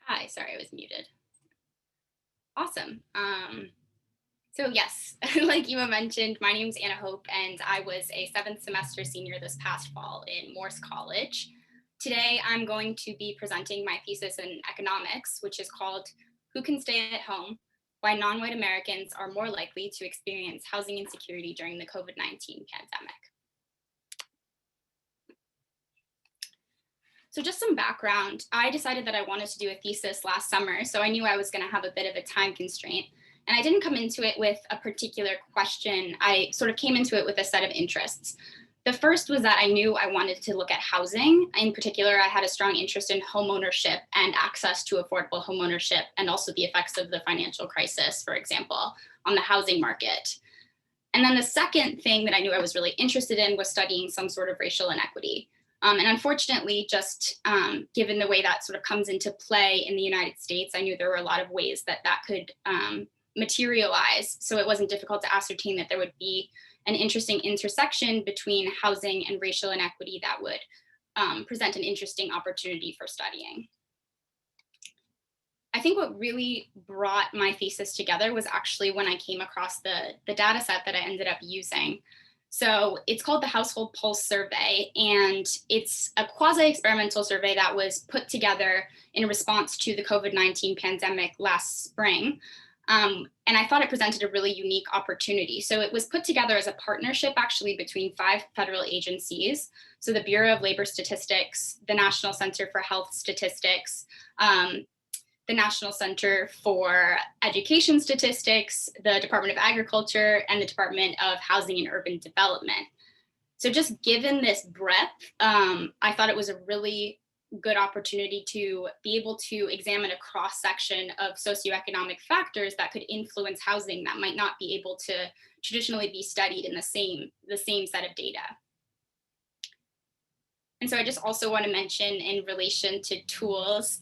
Hi, sorry, I was muted. Awesome. So yes, like Ema mentioned, my name is Anna Hope, and I was a 7th semester senior this past fall in Morse College. Today, I'm going to be presenting my thesis in economics, which is called Who Can Stay at Home? Why Non-White Americans Are More Likely to Experience Housing Insecurity During the COVID-19 Pandemic. So just some background, I decided that I wanted to do a thesis last summer, so I knew I was going to have a bit of a time constraint. And I didn't come into it with a particular question. I sort of came into it with a set of interests. The first was that I knew I wanted to look at housing. In particular, I had a strong interest in home ownership and access to affordable home ownership, and also the effects of the financial crisis, for example, on the housing market. And then the second thing that I knew I was really interested in was studying some sort of racial inequity. And unfortunately, just given the way that sort of comes into play in the United States, I knew there were a lot of ways that that could materialize. So it wasn't difficult to ascertain that there would be an interesting intersection between housing and racial inequity that would present an interesting opportunity for studying. I think what really brought my thesis together was actually when I came across the data set that I ended up using. So it's called the Household Pulse Survey, and it's a quasi-experimental survey that was put together in response to the COVID-19 pandemic last spring. And I thought it presented a really unique opportunity. So it was put together as a partnership actually between 5 federal agencies. So the Bureau of Labor Statistics, the National Center for Health Statistics, the National Center for Education Statistics, the Department of Agriculture, and the Department of Housing and Urban Development. So just given this breadth, I thought it was a really good opportunity to be able to examine a cross-section of socioeconomic factors that could influence housing that might not be able to traditionally be studied in the same set of data. And so I just also want to mention in relation to tools,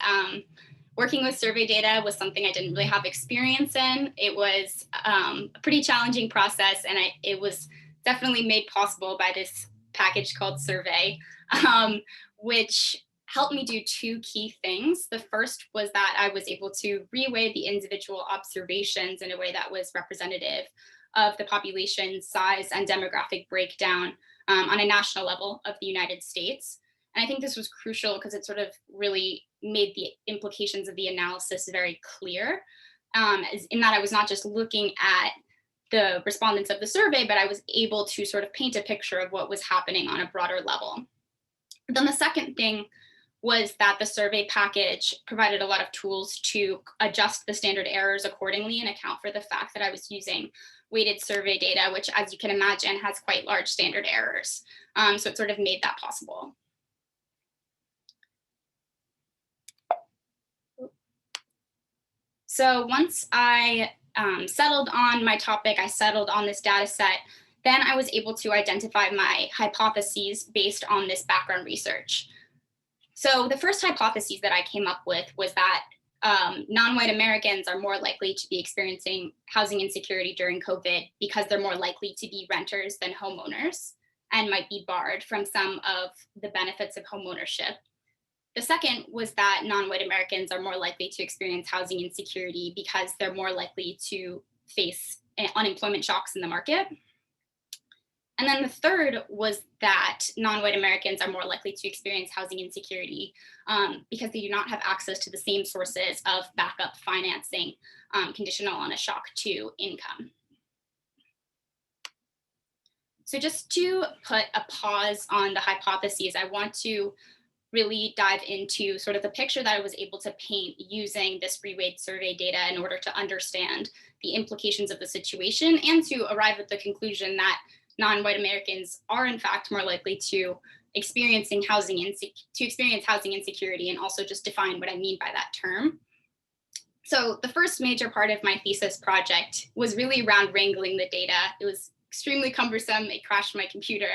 working with survey data was something I didn't really have experience in. It was a pretty challenging process, and it was definitely made possible by this package called Survey, which helped me do 2 key things. The first was that I was able to reweigh the individual observations in a way that was representative of the population size and demographic breakdown on a national level of the United States. And I think this was crucial because it sort of really made the implications of the analysis very clear, in that I was not just looking at the respondents of the survey, but I was able to sort of paint a picture of what was happening on a broader level. But then the second thing was that the survey package provided a lot of tools to adjust the standard errors accordingly and account for the fact that I was using weighted survey data, which, as you can imagine, has quite large standard errors. So it sort of made that possible. So once I settled on my topic, I settled on this data set, then I was able to identify my hypotheses based on this background research. So the first hypothesis that I came up with was that non-white Americans are more likely to be experiencing housing insecurity during COVID because they're more likely to be renters than homeowners and might be barred from some of the benefits of homeownership. The second was that non-white Americans are more likely to experience housing insecurity because they're more likely to face unemployment shocks in the market. And then the third was that non-white Americans are more likely to experience housing insecurity because they do not have access to the same sources of backup financing conditional on a shock to income. So just to put a pause on the hypotheses, I want to really dive into sort of the picture that I was able to paint using this reweight survey data in order to understand the implications of the situation and to arrive at the conclusion that non-white Americans are in fact more likely to experience housing insecurity, and also just define what I mean by that term. So the first major part of my thesis project was really around wrangling the data. It was extremely cumbersome. It crashed my computer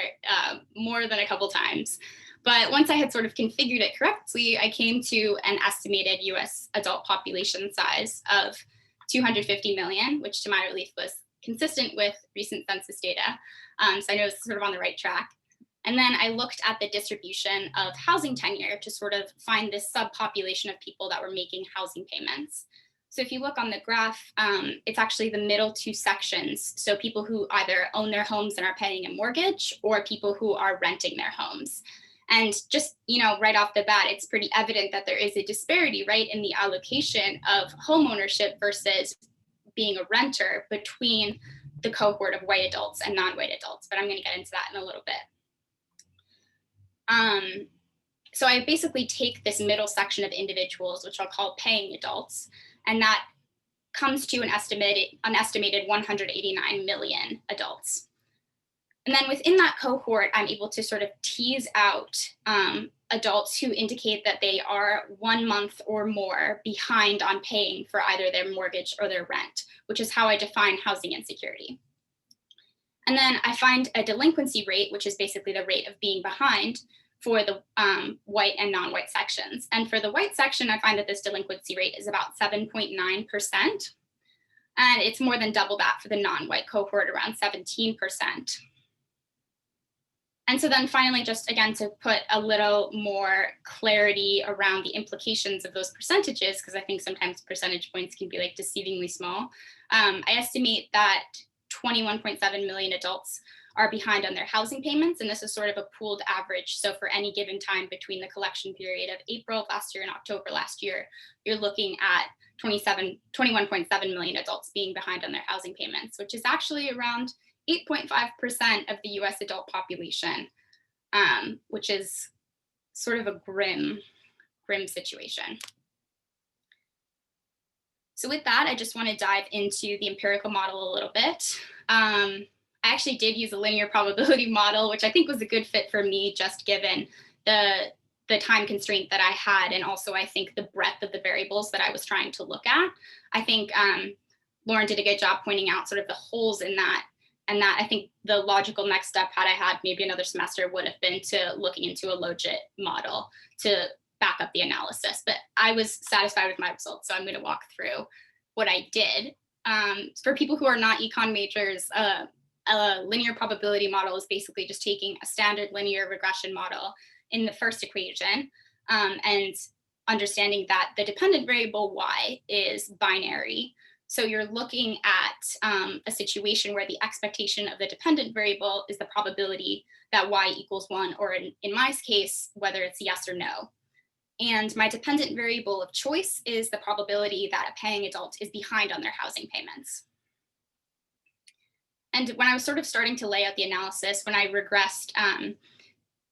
more than a couple times. But once I had sort of configured it correctly, I came to an estimated US adult population size of 250 million, which to my relief was consistent with recent census data. So I know it's sort of on the right track. And then I looked at the distribution of housing tenure to sort of find this subpopulation of people that were making housing payments. So if you look on the graph, it's actually the middle two sections. So people who either own their homes and are paying a mortgage, or people who are renting their homes. And just, right off the bat, it's pretty evident that there is a disparity, right, in the allocation of home ownership versus being a renter between the cohort of white adults and non-white adults. But I'm going to get into that in a little bit. So I basically take this middle section of individuals, which I'll call paying adults, and that comes to an estimated 189 million adults. And then within that cohort, I'm able to sort of tease out adults who indicate that they are 1 month or more behind on paying for either their mortgage or their rent, which is how I define housing insecurity. And then I find a delinquency rate, which is basically the rate of being behind for the white and non-white sections. And for the white section, I find that this delinquency rate is about 7.9%. And it's more than double that for the non-white cohort, around 17%. And so then finally, just again, to put a little more clarity around the implications of those percentages, because I think sometimes percentage points can be like deceivingly small. I estimate that 21.7 million adults are behind on their housing payments. And this is sort of a pooled average. So for any given time between the collection period of April last year and October last year, you're looking at 21.7 million adults being behind on their housing payments, which is actually around 8.5% of the US adult population, which is sort of a grim situation. So with that, I just want to dive into the empirical model a little bit. I actually did use a linear probability model, which I think was a good fit for me, just given the time constraint that I had, and also I think the breadth of the variables that I was trying to look at. I think Lauren did a good job pointing out sort of the holes in that, and that I think the logical next step, had I had maybe another semester, would have been to looking into a logit model to back up the analysis. But I was satisfied with my results, so I'm going to walk through what I did. For people who are not econ majors, a linear probability model is basically just taking a standard linear regression model in the first equation and understanding that the dependent variable y is binary. So you're looking at a situation where the expectation of the dependent variable is the probability that y equals 1, or in my case, whether it's yes or no. And my dependent variable of choice is the probability that a paying adult is behind on their housing payments. And when I was sort of starting to lay out the analysis, when I regressed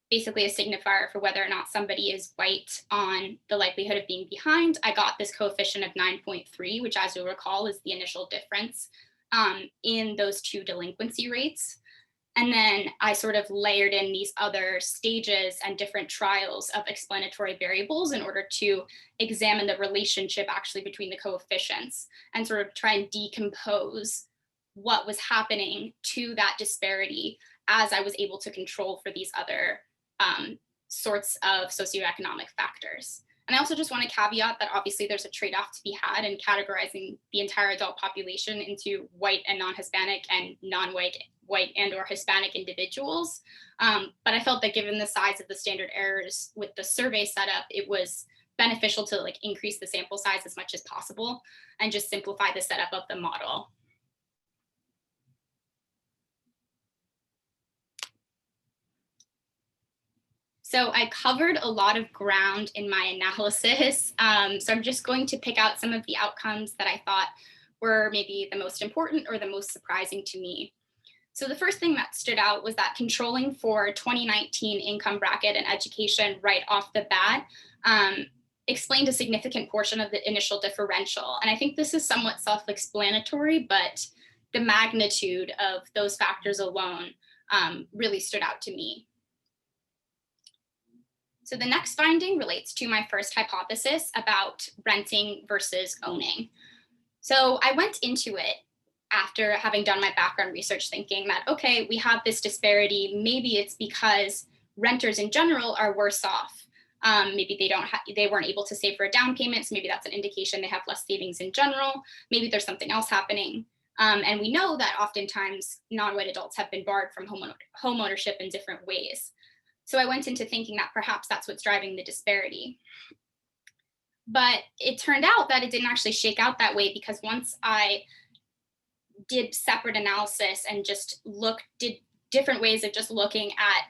basically a signifier for whether or not somebody is white on the likelihood of being behind, I got this coefficient of 9.3, which, as you'll recall, is the initial difference in those two delinquency rates. And then I sort of layered in these other stages and different trials of explanatory variables in order to examine the relationship actually between the coefficients and sort of try and decompose what was happening to that disparity as I was able to control for these other sorts of socioeconomic factors. And I also just want to caveat that obviously there's a trade-off to be had in categorizing the entire adult population into white and non-Hispanic and non-white, white and or Hispanic individuals. But I felt that given the size of the standard errors with the survey setup, it was beneficial to like increase the sample size as much as possible and just simplify the setup of the model. So I covered a lot of ground in my analysis. So I'm just going to pick out some of the outcomes that I thought were maybe the most important or the most surprising to me. So the first thing that stood out was that controlling for 2019 income bracket and education right off the bat explained a significant portion of the initial differential. And I think this is somewhat self-explanatory, but the magnitude of those factors alone really stood out to me. So the next finding relates to my first hypothesis about renting versus owning. So I went into it after having done my background research thinking that, okay, we have this disparity. Maybe it's because renters in general are worse off. Maybe they weren't able to save for a down payment. So maybe that's an indication they have less savings in general. Maybe there's something else happening. And we know that oftentimes non-white adults have been barred from home ownership in different ways. So I went into thinking that perhaps that's what's driving the disparity. But it turned out that it didn't actually shake out that way, because once I did separate analysis and just did different ways of just looking at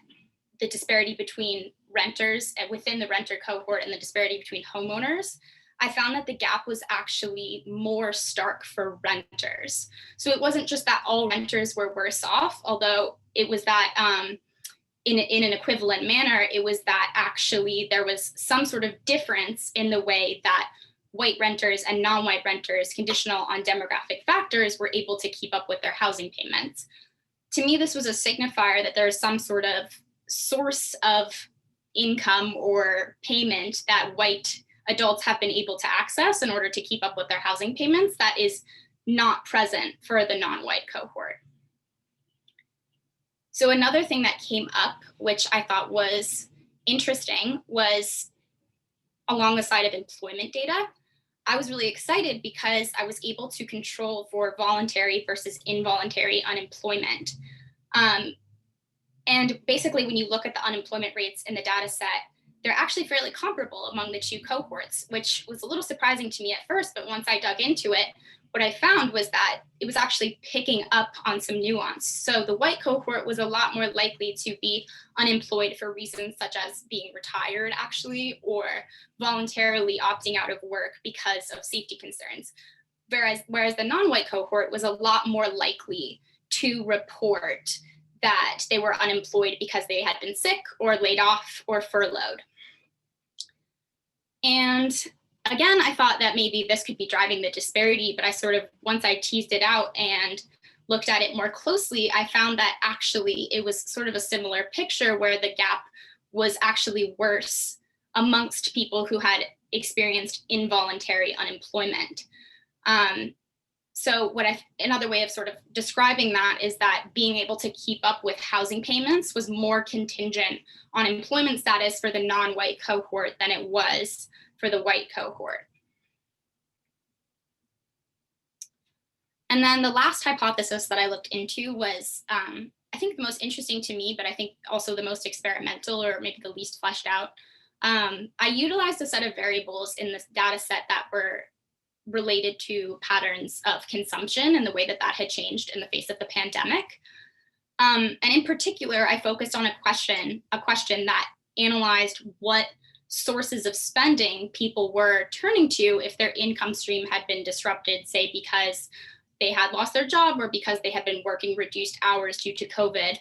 the disparity between renters within the renter cohort and the disparity between homeowners, I found that the gap was actually more stark for renters. So it wasn't just that all renters were worse off, although it was that in an equivalent manner, it was that actually there was some sort of difference in the way that white renters and non-white renters, conditional on demographic factors, were able to keep up with their housing payments. To me, this was a signifier that there is some sort of source of income or payment that white adults have been able to access in order to keep up with their housing payments that is not present for the non-white cohort. So another thing that came up, which I thought was interesting, was along the side of employment data. I was really excited because I was able to control for voluntary versus involuntary unemployment. And basically, when you look at the unemployment rates in the data set, they're actually fairly comparable among the two cohorts, which was a little surprising to me at first. But once I dug into it, what I found was that it was actually picking up on some nuance. So the white cohort was a lot more likely to be unemployed for reasons such as being retired, actually, or voluntarily opting out of work because of safety concerns. Whereas the non-white cohort was a lot more likely to report that they were unemployed because they had been sick or laid off or furloughed. And again, I thought that maybe this could be driving the disparity, but I sort of, once I teased it out and looked at it more closely, I found that actually it was sort of a similar picture where the gap was actually worse amongst people who had experienced involuntary unemployment. So another way of sort of describing that is that being able to keep up with housing payments was more contingent on employment status for the non-white cohort than it was for the white cohort. And then the last hypothesis that I looked into was, I think the most interesting to me, but I think also the most experimental or maybe the least fleshed out. I utilized a set of variables in this data set that were related to patterns of consumption and the way that that had changed in the face of the pandemic. And in particular, I focused on a question that analyzed what sources of spending people were turning to if their income stream had been disrupted, say because they had lost their job or because they had been working reduced hours due to COVID,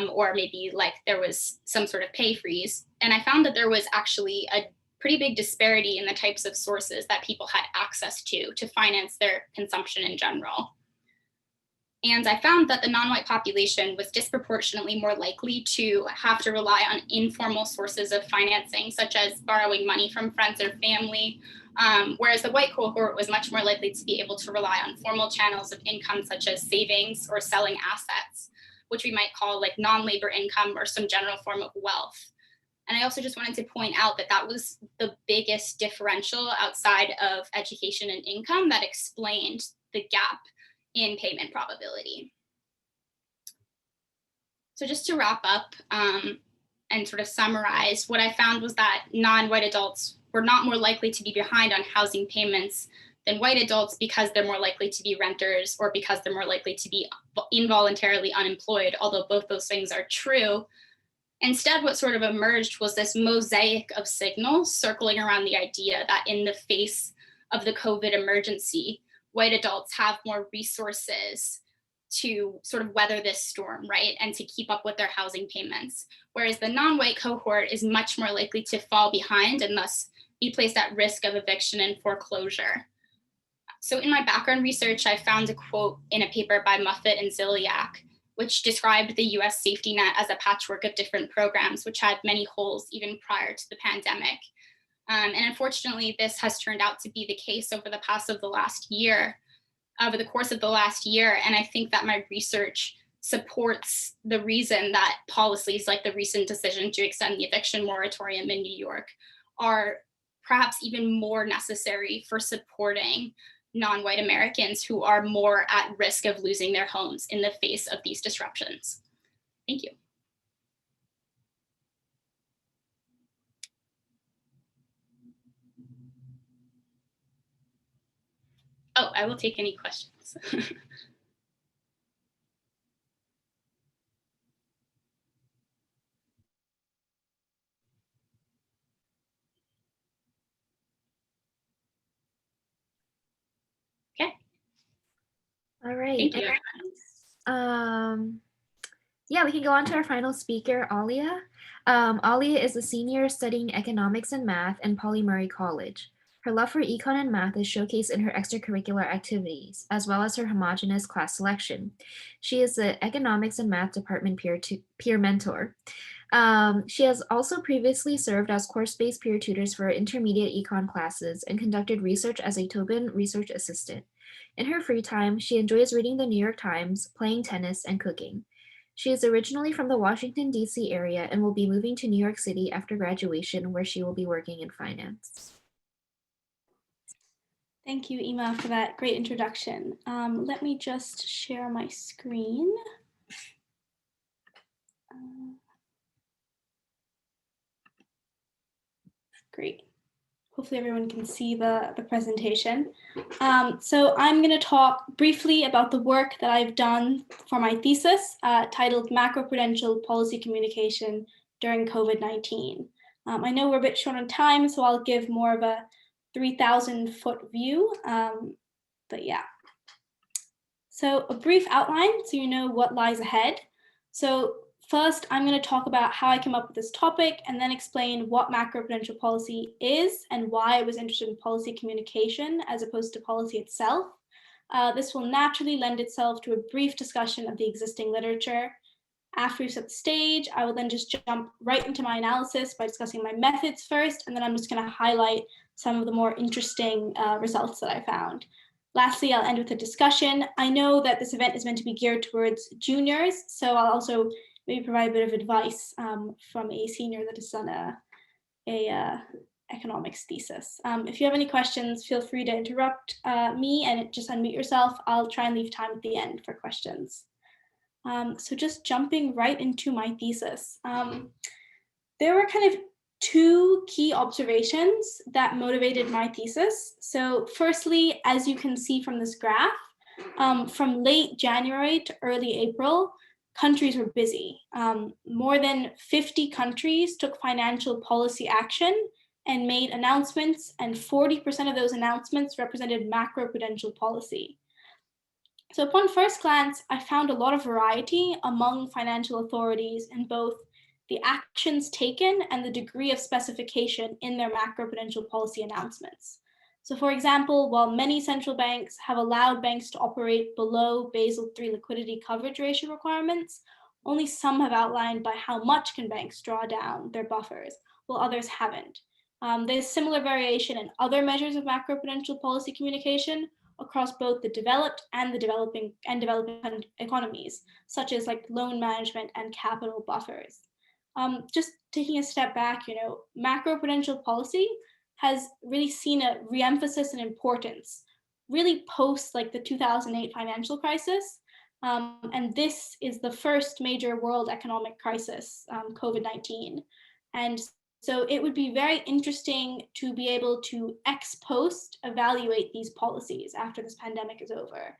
or maybe like there was some sort of pay freeze. And I found that there was actually a pretty big disparity in the types of sources that people had access to finance their consumption in general. And I found that the non-white population was disproportionately more likely to have to rely on informal sources of financing, such as borrowing money from friends or family, whereas the white cohort was much more likely to be able to rely on formal channels of income, such as savings or selling assets, which we might call like non-labor income or some general form of wealth. And I also just wanted to point out that that was the biggest differential outside of education and income that explained the gap in payment probability. So just to wrap up and sort of summarize, what I found was that non-white adults were not more likely to be behind on housing payments than white adults because they're more likely to be renters or because they're more likely to be involuntarily unemployed, although both those things are true. Instead, what sort of emerged was this mosaic of signals circling around the idea that in the face of the COVID emergency, white adults have more resources to sort of weather this storm, right? And to keep up with their housing payments. Whereas the non-white cohort is much more likely to fall behind and thus be placed at risk of eviction and foreclosure. So in my background research, I found a quote in a paper by Muffet and Ziliak, which described the US safety net as a patchwork of different programs, which had many holes even prior to the pandemic. And unfortunately, this has turned out to be the case over the course of the last year. And I think that my research supports the reason that policies like the recent decision to extend the eviction moratorium in New York are perhaps even more necessary for supporting non-white Americans who are more at risk of losing their homes in the face of these disruptions. Thank you. Oh, I will take any questions. Okay.
All right.
Thank you.
Yeah, we can go on to our final speaker, Alya. Alya is a senior studying economics and math in Pauli Murray College. Her love for econ and math is showcased in her extracurricular activities, as well as her homogeneous class selection. She is the economics and math department peer mentor. She has also previously served as course-based peer tutors for intermediate econ classes and conducted research as a Tobin research assistant. In her free time, she enjoys reading the New York Times, playing tennis, and cooking. She is originally from the Washington, D.C. area and will be moving to New York City after graduation, where she will be working in finance.
Thank you, Ima, for that great introduction. Let me just share my screen. Great. Hopefully everyone can see the presentation. So I'm going to talk briefly about the work that I've done for my thesis titled Macro-prudential Policy Communication During COVID-19. I know we're a bit short on time, so I'll give more of a 3,000-foot view, but yeah. So a brief outline so you know what lies ahead. So first, I'm going to talk about how I came up with this topic and then explain what macro-prudential policy is and why I was interested in policy communication as opposed to policy itself. This will naturally lend itself to a brief discussion of the existing literature. After we set the stage, I will then just jump right into my analysis by discussing my methods first, and then I'm just going to highlight some of the more interesting results that I found. Lastly, I'll end with a discussion. I know that this event is meant to be geared towards juniors, so I'll also maybe provide a bit of advice from a senior that has done a economics thesis. If you have any questions, feel free to interrupt me and just unmute yourself. I'll try and leave time at the end for questions. So just jumping right into my thesis. There were kind of two key observations that motivated my thesis. So firstly, as you can see from this graph, from late January to early April, countries were busy. More than 50 countries took financial policy action and made announcements, and 40% of those announcements represented macro-prudential policy. So upon first glance, I found a lot of variety among financial authorities in both the actions taken and the degree of specification in their macro-prudential policy announcements. So for example, while many central banks have allowed banks to operate below Basel III liquidity coverage ratio requirements, only some have outlined by how much can banks draw down their buffers, while others haven't. There's similar variation in other measures of macro-prudential policy communication across both the developed and the developing economies, such as like loan management and capital buffers. Just taking a step back, macro-prudential policy has really seen a re-emphasis in importance, really post like the 2008 financial crisis. And this is the first major world economic crisis, COVID-19. And so it would be very interesting to be able to ex post evaluate these policies after this pandemic is over.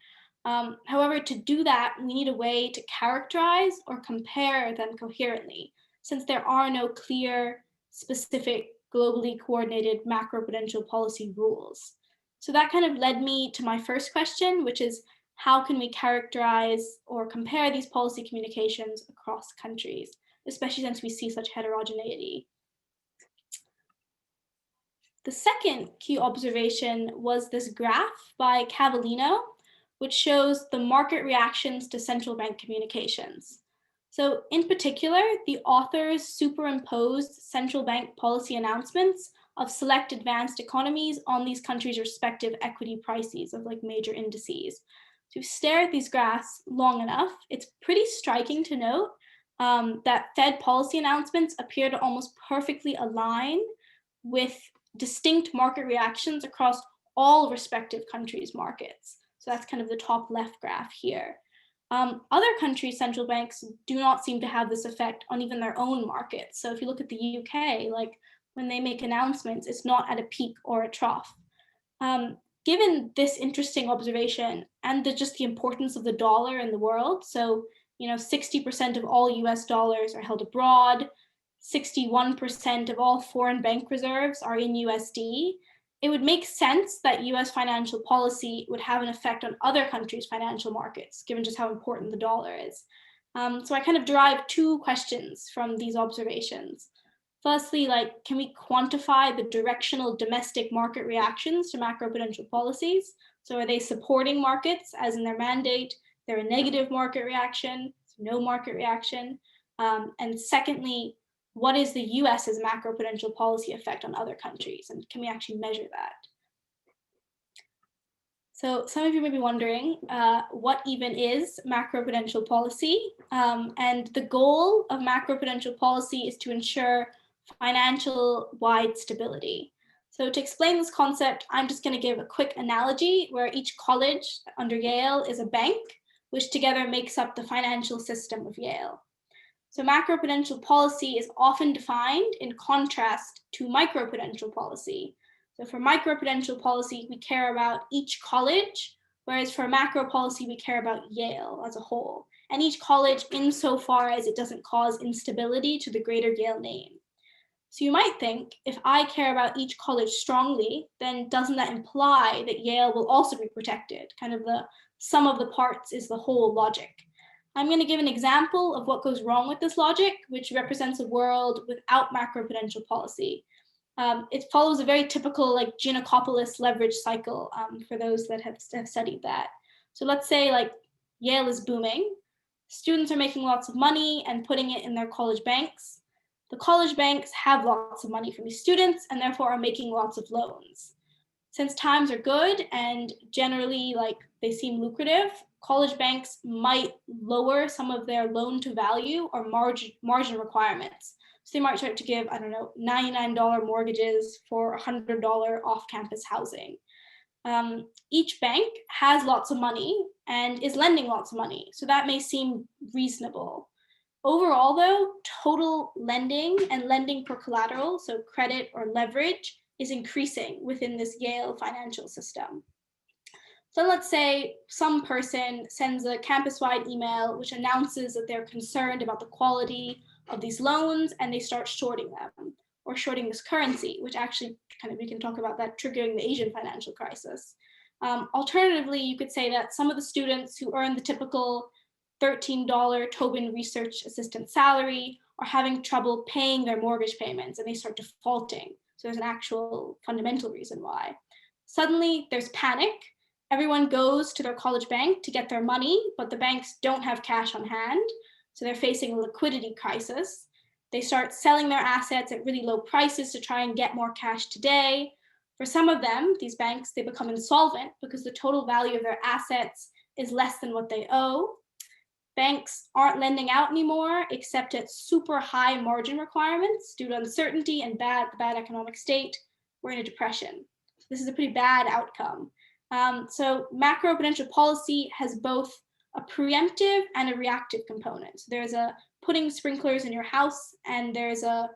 However, to do that, we need a way to characterize or compare them coherently, since there are no clear, specific, globally coordinated macro-prudential policy rules. So that kind of led me to my first question, which is, how can we characterize or compare these policy communications across countries, especially since we see such heterogeneity. The second key observation was this graph by Cavallino, which shows the market reactions to central bank communications. So in particular, the authors superimposed central bank policy announcements of select advanced economies on these countries' respective equity prices of like major indices. So if you stare at these graphs long enough, it's pretty striking to note that Fed policy announcements appear to almost perfectly align with distinct market reactions across all respective countries' markets. So that's kind of the top left graph here. Other countries' central banks do not seem to have this effect on even their own markets. So if you look at the UK, like when they make announcements, it's not at a peak or a trough. Given this interesting observation and just the importance of the dollar in the world, so 60% of all US dollars are held abroad, 61% of all foreign bank reserves are in USD, it would make sense that US financial policy would have an effect on other countries' financial markets, given just how important the dollar is. So I kind of derived two questions from these observations. Firstly, can we quantify the directional domestic market reactions to macro-prudential policies? So are they supporting markets as in their mandate? They're a negative market reaction, no market reaction. And secondly, what is the US's macro-prudential policy effect on other countries? And can we actually measure that? So some of you may be wondering, what even is macro-prudential policy? And the goal of macro-prudential policy is to ensure financial-wide stability. So to explain this concept, I'm just going to give a quick analogy where each college under Yale is a bank, which together makes up the financial system of Yale. So macro-prudential policy is often defined in contrast to micro-prudential policy. So for micro-prudential policy, we care about each college, whereas for macro policy, we care about Yale as a whole, and each college insofar as it doesn't cause instability to the greater Yale name. So you might think, if I care about each college strongly, then doesn't that imply that Yale will also be protected? Kind of the sum of the parts is the whole logic. I'm going to give an example of what goes wrong with this logic, which represents a world without macro-prudential policy. It follows a very typical Giannakopoulos leverage cycle for those that have studied that. So let's say Yale is booming. Students are making lots of money and putting it in their college banks. The college banks have lots of money from these students and therefore are making lots of loans. Since times are good and generally they seem lucrative, college banks might lower some of their loan to value or margin requirements. So they might start to give, $99 mortgages for $100 off-campus housing. Each bank has lots of money and is lending lots of money, so that may seem reasonable. Overall, though, total lending and lending per collateral, so credit or leverage, is increasing within this Yale financial system. So let's say some person sends a campus-wide email which announces that they're concerned about the quality of these loans and they start shorting them or shorting this currency, which actually we can talk about that triggering the Asian financial crisis. Alternatively, you could say that some of the students who earn the typical $13 Tobin research assistant salary are having trouble paying their mortgage payments and they start defaulting. So there's an actual fundamental reason why. Suddenly there's panic. Everyone goes to their college bank to get their money, but the banks don't have cash on hand. So they're facing a liquidity crisis. They start selling their assets at really low prices to try and get more cash today. For some of them, these banks, they become insolvent because the total value of their assets is less than what they owe. Banks aren't lending out anymore, except at super high margin requirements due to uncertainty and the bad economic state. We're in a depression. This is a pretty bad outcome. So macro-prudential policy has both a preemptive and a reactive component. So there's a putting sprinklers in your house and there's a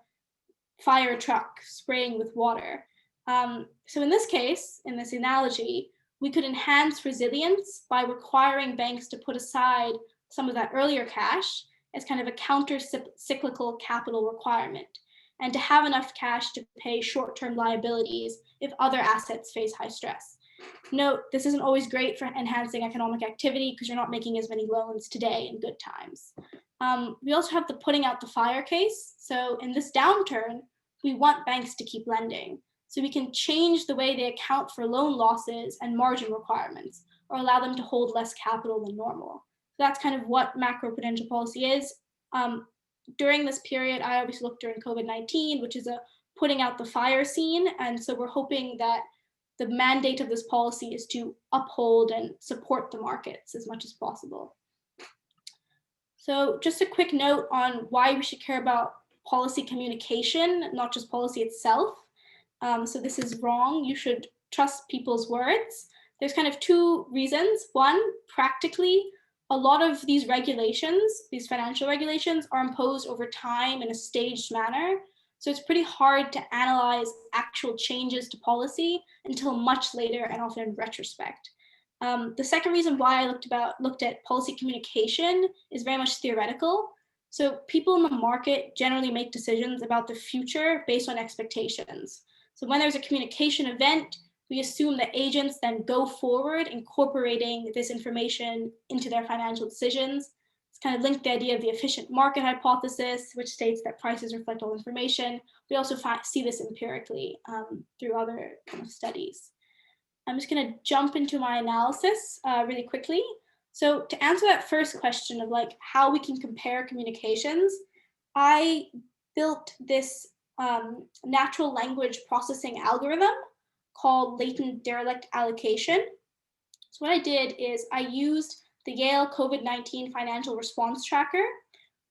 fire truck spraying with water. So in this case, in this analogy, we could enhance resilience by requiring banks to put aside some of that earlier cash as kind of a counter-cyclical capital requirement, and to have enough cash to pay short-term liabilities if other assets face high stress. Note, this isn't always great for enhancing economic activity because you're not making as many loans today in good times. We also have the putting out the fire case. So in this downturn, we want banks to keep lending. So we can change the way they account for loan losses and margin requirements, or allow them to hold less capital than normal. So that's kind of what macro-prudential policy is. During this period, I always looked during COVID-19, which is a putting out the fire scene. And so we're hoping that the mandate of this policy is to uphold and support the markets as much as possible. So just a quick note on why we should care about policy communication, not just policy itself. So this is wrong. You should trust people's words. There's kind of two reasons. One, practically, a lot of these regulations, these financial regulations, are imposed over time in a staged manner. So it's pretty hard to analyze actual changes to policy until much later and often in retrospect. The second reason why I looked at policy communication is very much theoretical. So people in the market generally make decisions about the future based on expectations. So when there's a communication event, we assume that agents then go forward incorporating this information into their financial decisions. It's kind of linked to the idea of the efficient market hypothesis, which states that prices reflect all information. We also see this empirically through other kind of studies. I'm just going to jump into my analysis really quickly. So to answer that first question of like how we can compare communications, I built this natural language processing algorithm called latent derelict allocation. So what I did is I used the Yale COVID-19 financial response tracker,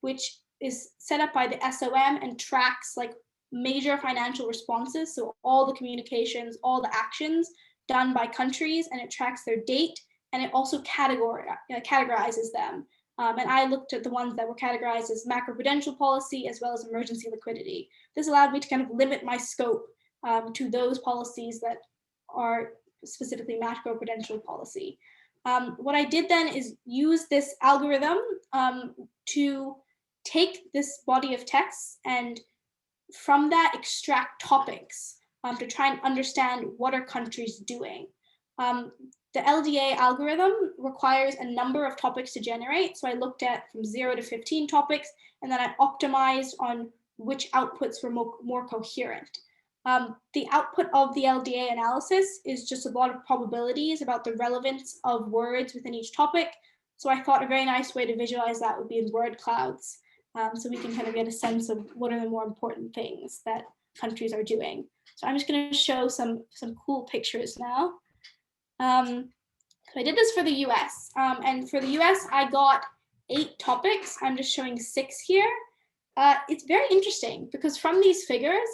which is set up by the SOM and tracks like major financial responses. So all the communications, all the actions done by countries, and it tracks their date, and it also categorizes them. And I looked at the ones that were categorized as macro-prudential policy as well as emergency liquidity. This allowed me to kind of limit my scope to those policies that are specifically macro-prudential policy. What I did then is use this algorithm to take this body of text and from that extract topics to try and understand what are countries doing. The LDA algorithm requires a number of topics to generate. So I looked at from 0 to 15 topics, and then I optimized on which outputs were more coherent. The output of the LDA analysis is just a lot of probabilities about the relevance of words within each topic. So I thought a very nice way to visualize that would be in word clouds. So we can kind of get a sense of what are the more important things that countries are doing. So I'm just going to show some cool pictures now. So I did this for the US, and for the US, I got 8 topics. I'm just showing 6 here. It's very interesting because from these figures,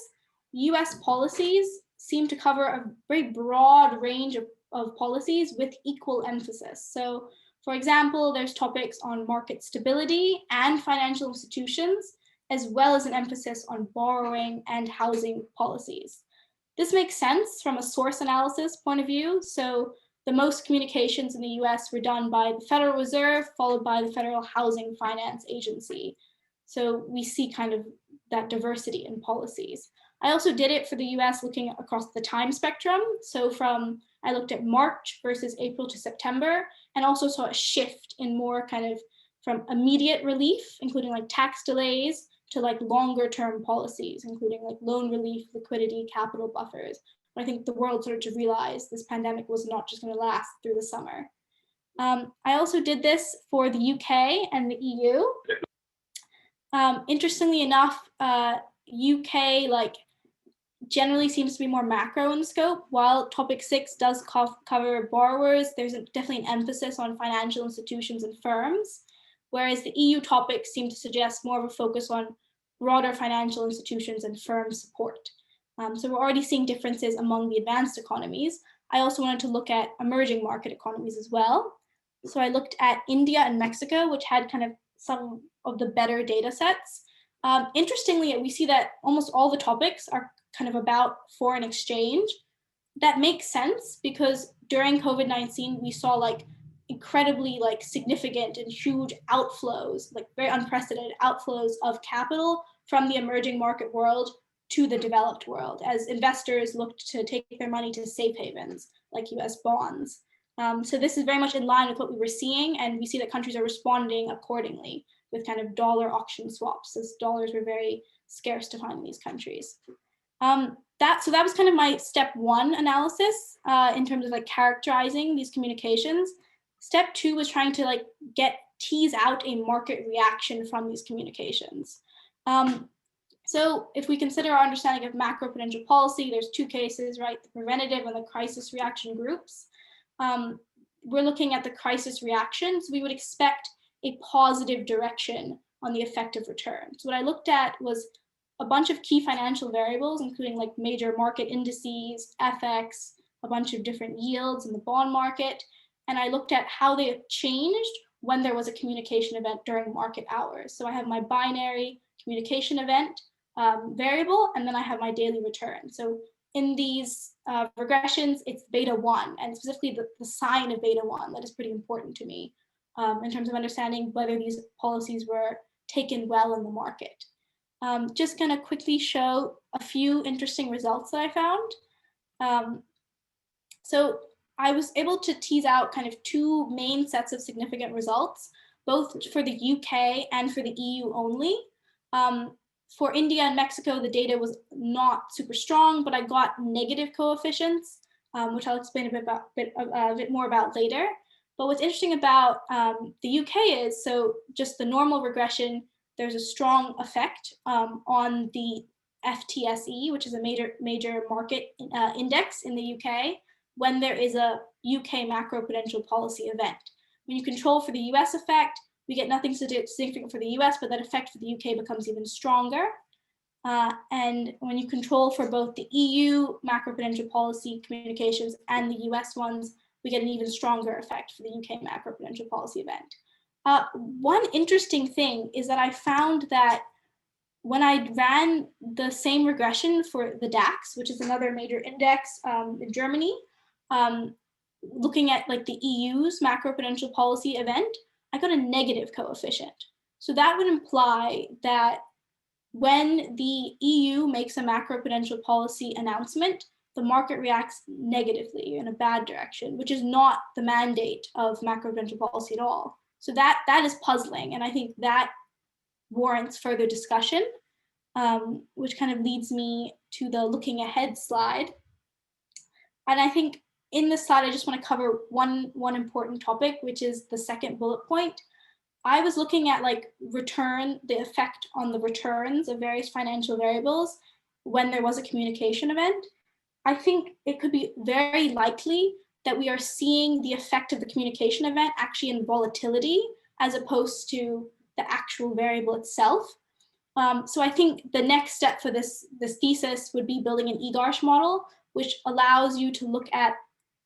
US policies seem to cover a very broad range of policies with equal emphasis. So for example, there's topics on market stability and financial institutions, as well as an emphasis on borrowing and housing policies. This makes sense from a source analysis point of view. So the most communications in the US were done by the Federal Reserve, followed by the Federal Housing Finance Agency. So we see kind of that diversity in policies. I also did it for the US looking across the time spectrum. So I looked at March versus April to September, and also saw a shift in more kind of from immediate relief, including like tax delays, to like longer term policies, including like loan relief, liquidity, capital buffers. I think the world started to realize this pandemic was not just going to last through the summer. I also did this for the UK and the EU. Interestingly enough, UK like generally seems to be more macro in scope, while topic 6 does cover borrowers. There's definitely an emphasis on financial institutions and firms, whereas the EU topics seem to suggest more of a focus on broader financial institutions and firm support. So we're already seeing differences among the advanced economies. I also wanted to look at emerging market economies as well. So I looked at India and Mexico, which had kind of some of the better data sets. Interestingly, we see that almost all the topics are kind of about foreign exchange. That makes sense because during COVID-19, we saw like incredibly like significant and huge outflows, like very unprecedented outflows of capital from the emerging market world to the developed world as investors looked to take their money to safe havens like US bonds. So this is very much in line with what we were seeing, and we see that countries are responding accordingly with kind of dollar auction swaps, as dollars were very scarce to find in these countries. So that was kind of my step one analysis in terms of like characterizing these communications. Step two was trying to like tease out a market reaction from these communications. So if we consider our understanding of macro-prudential policy, there's two cases, right? The preventative and the crisis reaction groups. We're looking at the crisis reaction. So we would expect a positive direction on the effective return. So what I looked at was a bunch of key financial variables, including like major market indices, FX, a bunch of different yields in the bond market. And I looked at how they have changed when there was a communication event during market hours. So I have my binary communication event variable, and then I have my daily return. So in these regressions, it's beta 1, and specifically the sign of beta 1 that is pretty important to me in terms of understanding whether these policies were taken well in the market. Just going to quickly show a few interesting results that I found. So I was able to tease out kind of two main sets of significant results, both for the UK and for the EU only. For India and Mexico, the data was not super strong, but I got negative coefficients, which I'll explain a bit more about later. But what's interesting about the UK is, so just the normal regression, there's a strong effect on the FTSE, which is a major market index in the UK, when there is a UK macro-prudential policy event. When you control for the US effect, we get nothing significant for the US, but that effect for the UK becomes even stronger. And when you control for both the EU macro-prudential policy communications and the US ones, we get an even stronger effect for the UK macro-prudential policy event. One interesting thing is that I found that when I ran the same regression for the DAX, which is another major index in Germany, looking at like the EU's macro-prudential policy event, I got a negative coefficient. So that would imply that when the EU makes a macro-prudential policy announcement, the market reacts negatively in a bad direction, which is not the mandate of macro-prudential policy at all. So that is puzzling, and I think that warrants further discussion, which kind of leads me to the looking ahead slide. And I think in this slide, I just want to cover one important topic, which is the second bullet point. I was looking at like the effect on the returns of various financial variables when there was a communication event. I think it could be very likely that we are seeing the effect of the communication event actually in volatility as opposed to the actual variable itself. So I think the next step for this thesis would be building an eGarsh model, which allows you to look at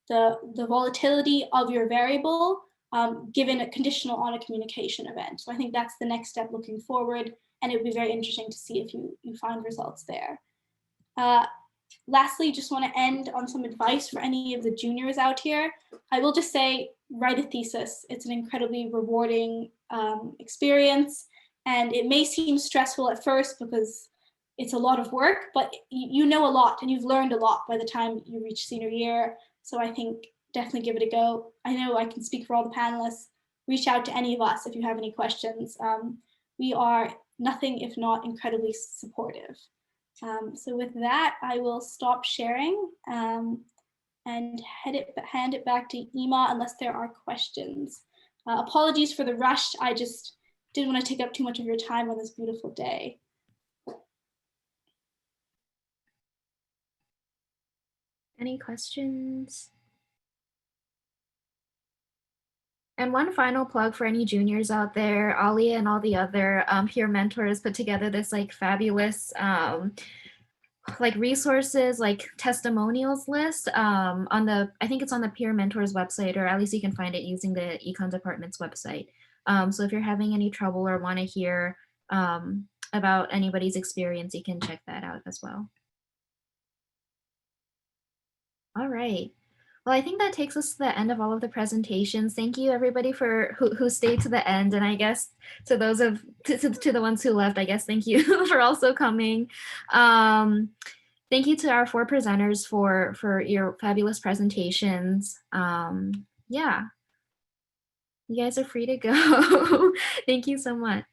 the volatility of your variable given a conditional on a communication event. So I think that's the next step looking forward, and it would be very interesting to see if you find results there. Lastly, just want to end on some advice for any of the juniors out here. I will just say, write a thesis. It's an incredibly rewarding experience, and it may seem stressful at first because it's a lot of work, but you know a lot and you've learned a lot by the time you reach senior year. So I think definitely give it a go. I know I can speak for all the panelists. Reach out to any of us if you have any questions. We are nothing if not incredibly supportive. So with that, I will stop sharing and hand it back to Ima unless there are questions. Apologies for the rush. I just didn't want to take up too much of your time on this beautiful day.
Any questions? And one final plug for any juniors out there, Alya and all the other peer mentors put together this like fabulous like resources, like testimonials list on I think it's on the peer mentors website, or at least you can find it using the econ department's website. So if you're having any trouble or want to hear about anybody's experience, you can check that out as well. All right. Well, I think that takes us to the end of all of the presentations. Thank you everybody for who stayed to the end. And I guess to those to the ones who left, I guess thank you for also coming. Thank you to our 4 presenters for your fabulous presentations. Yeah, you guys are free to go. Thank you so much.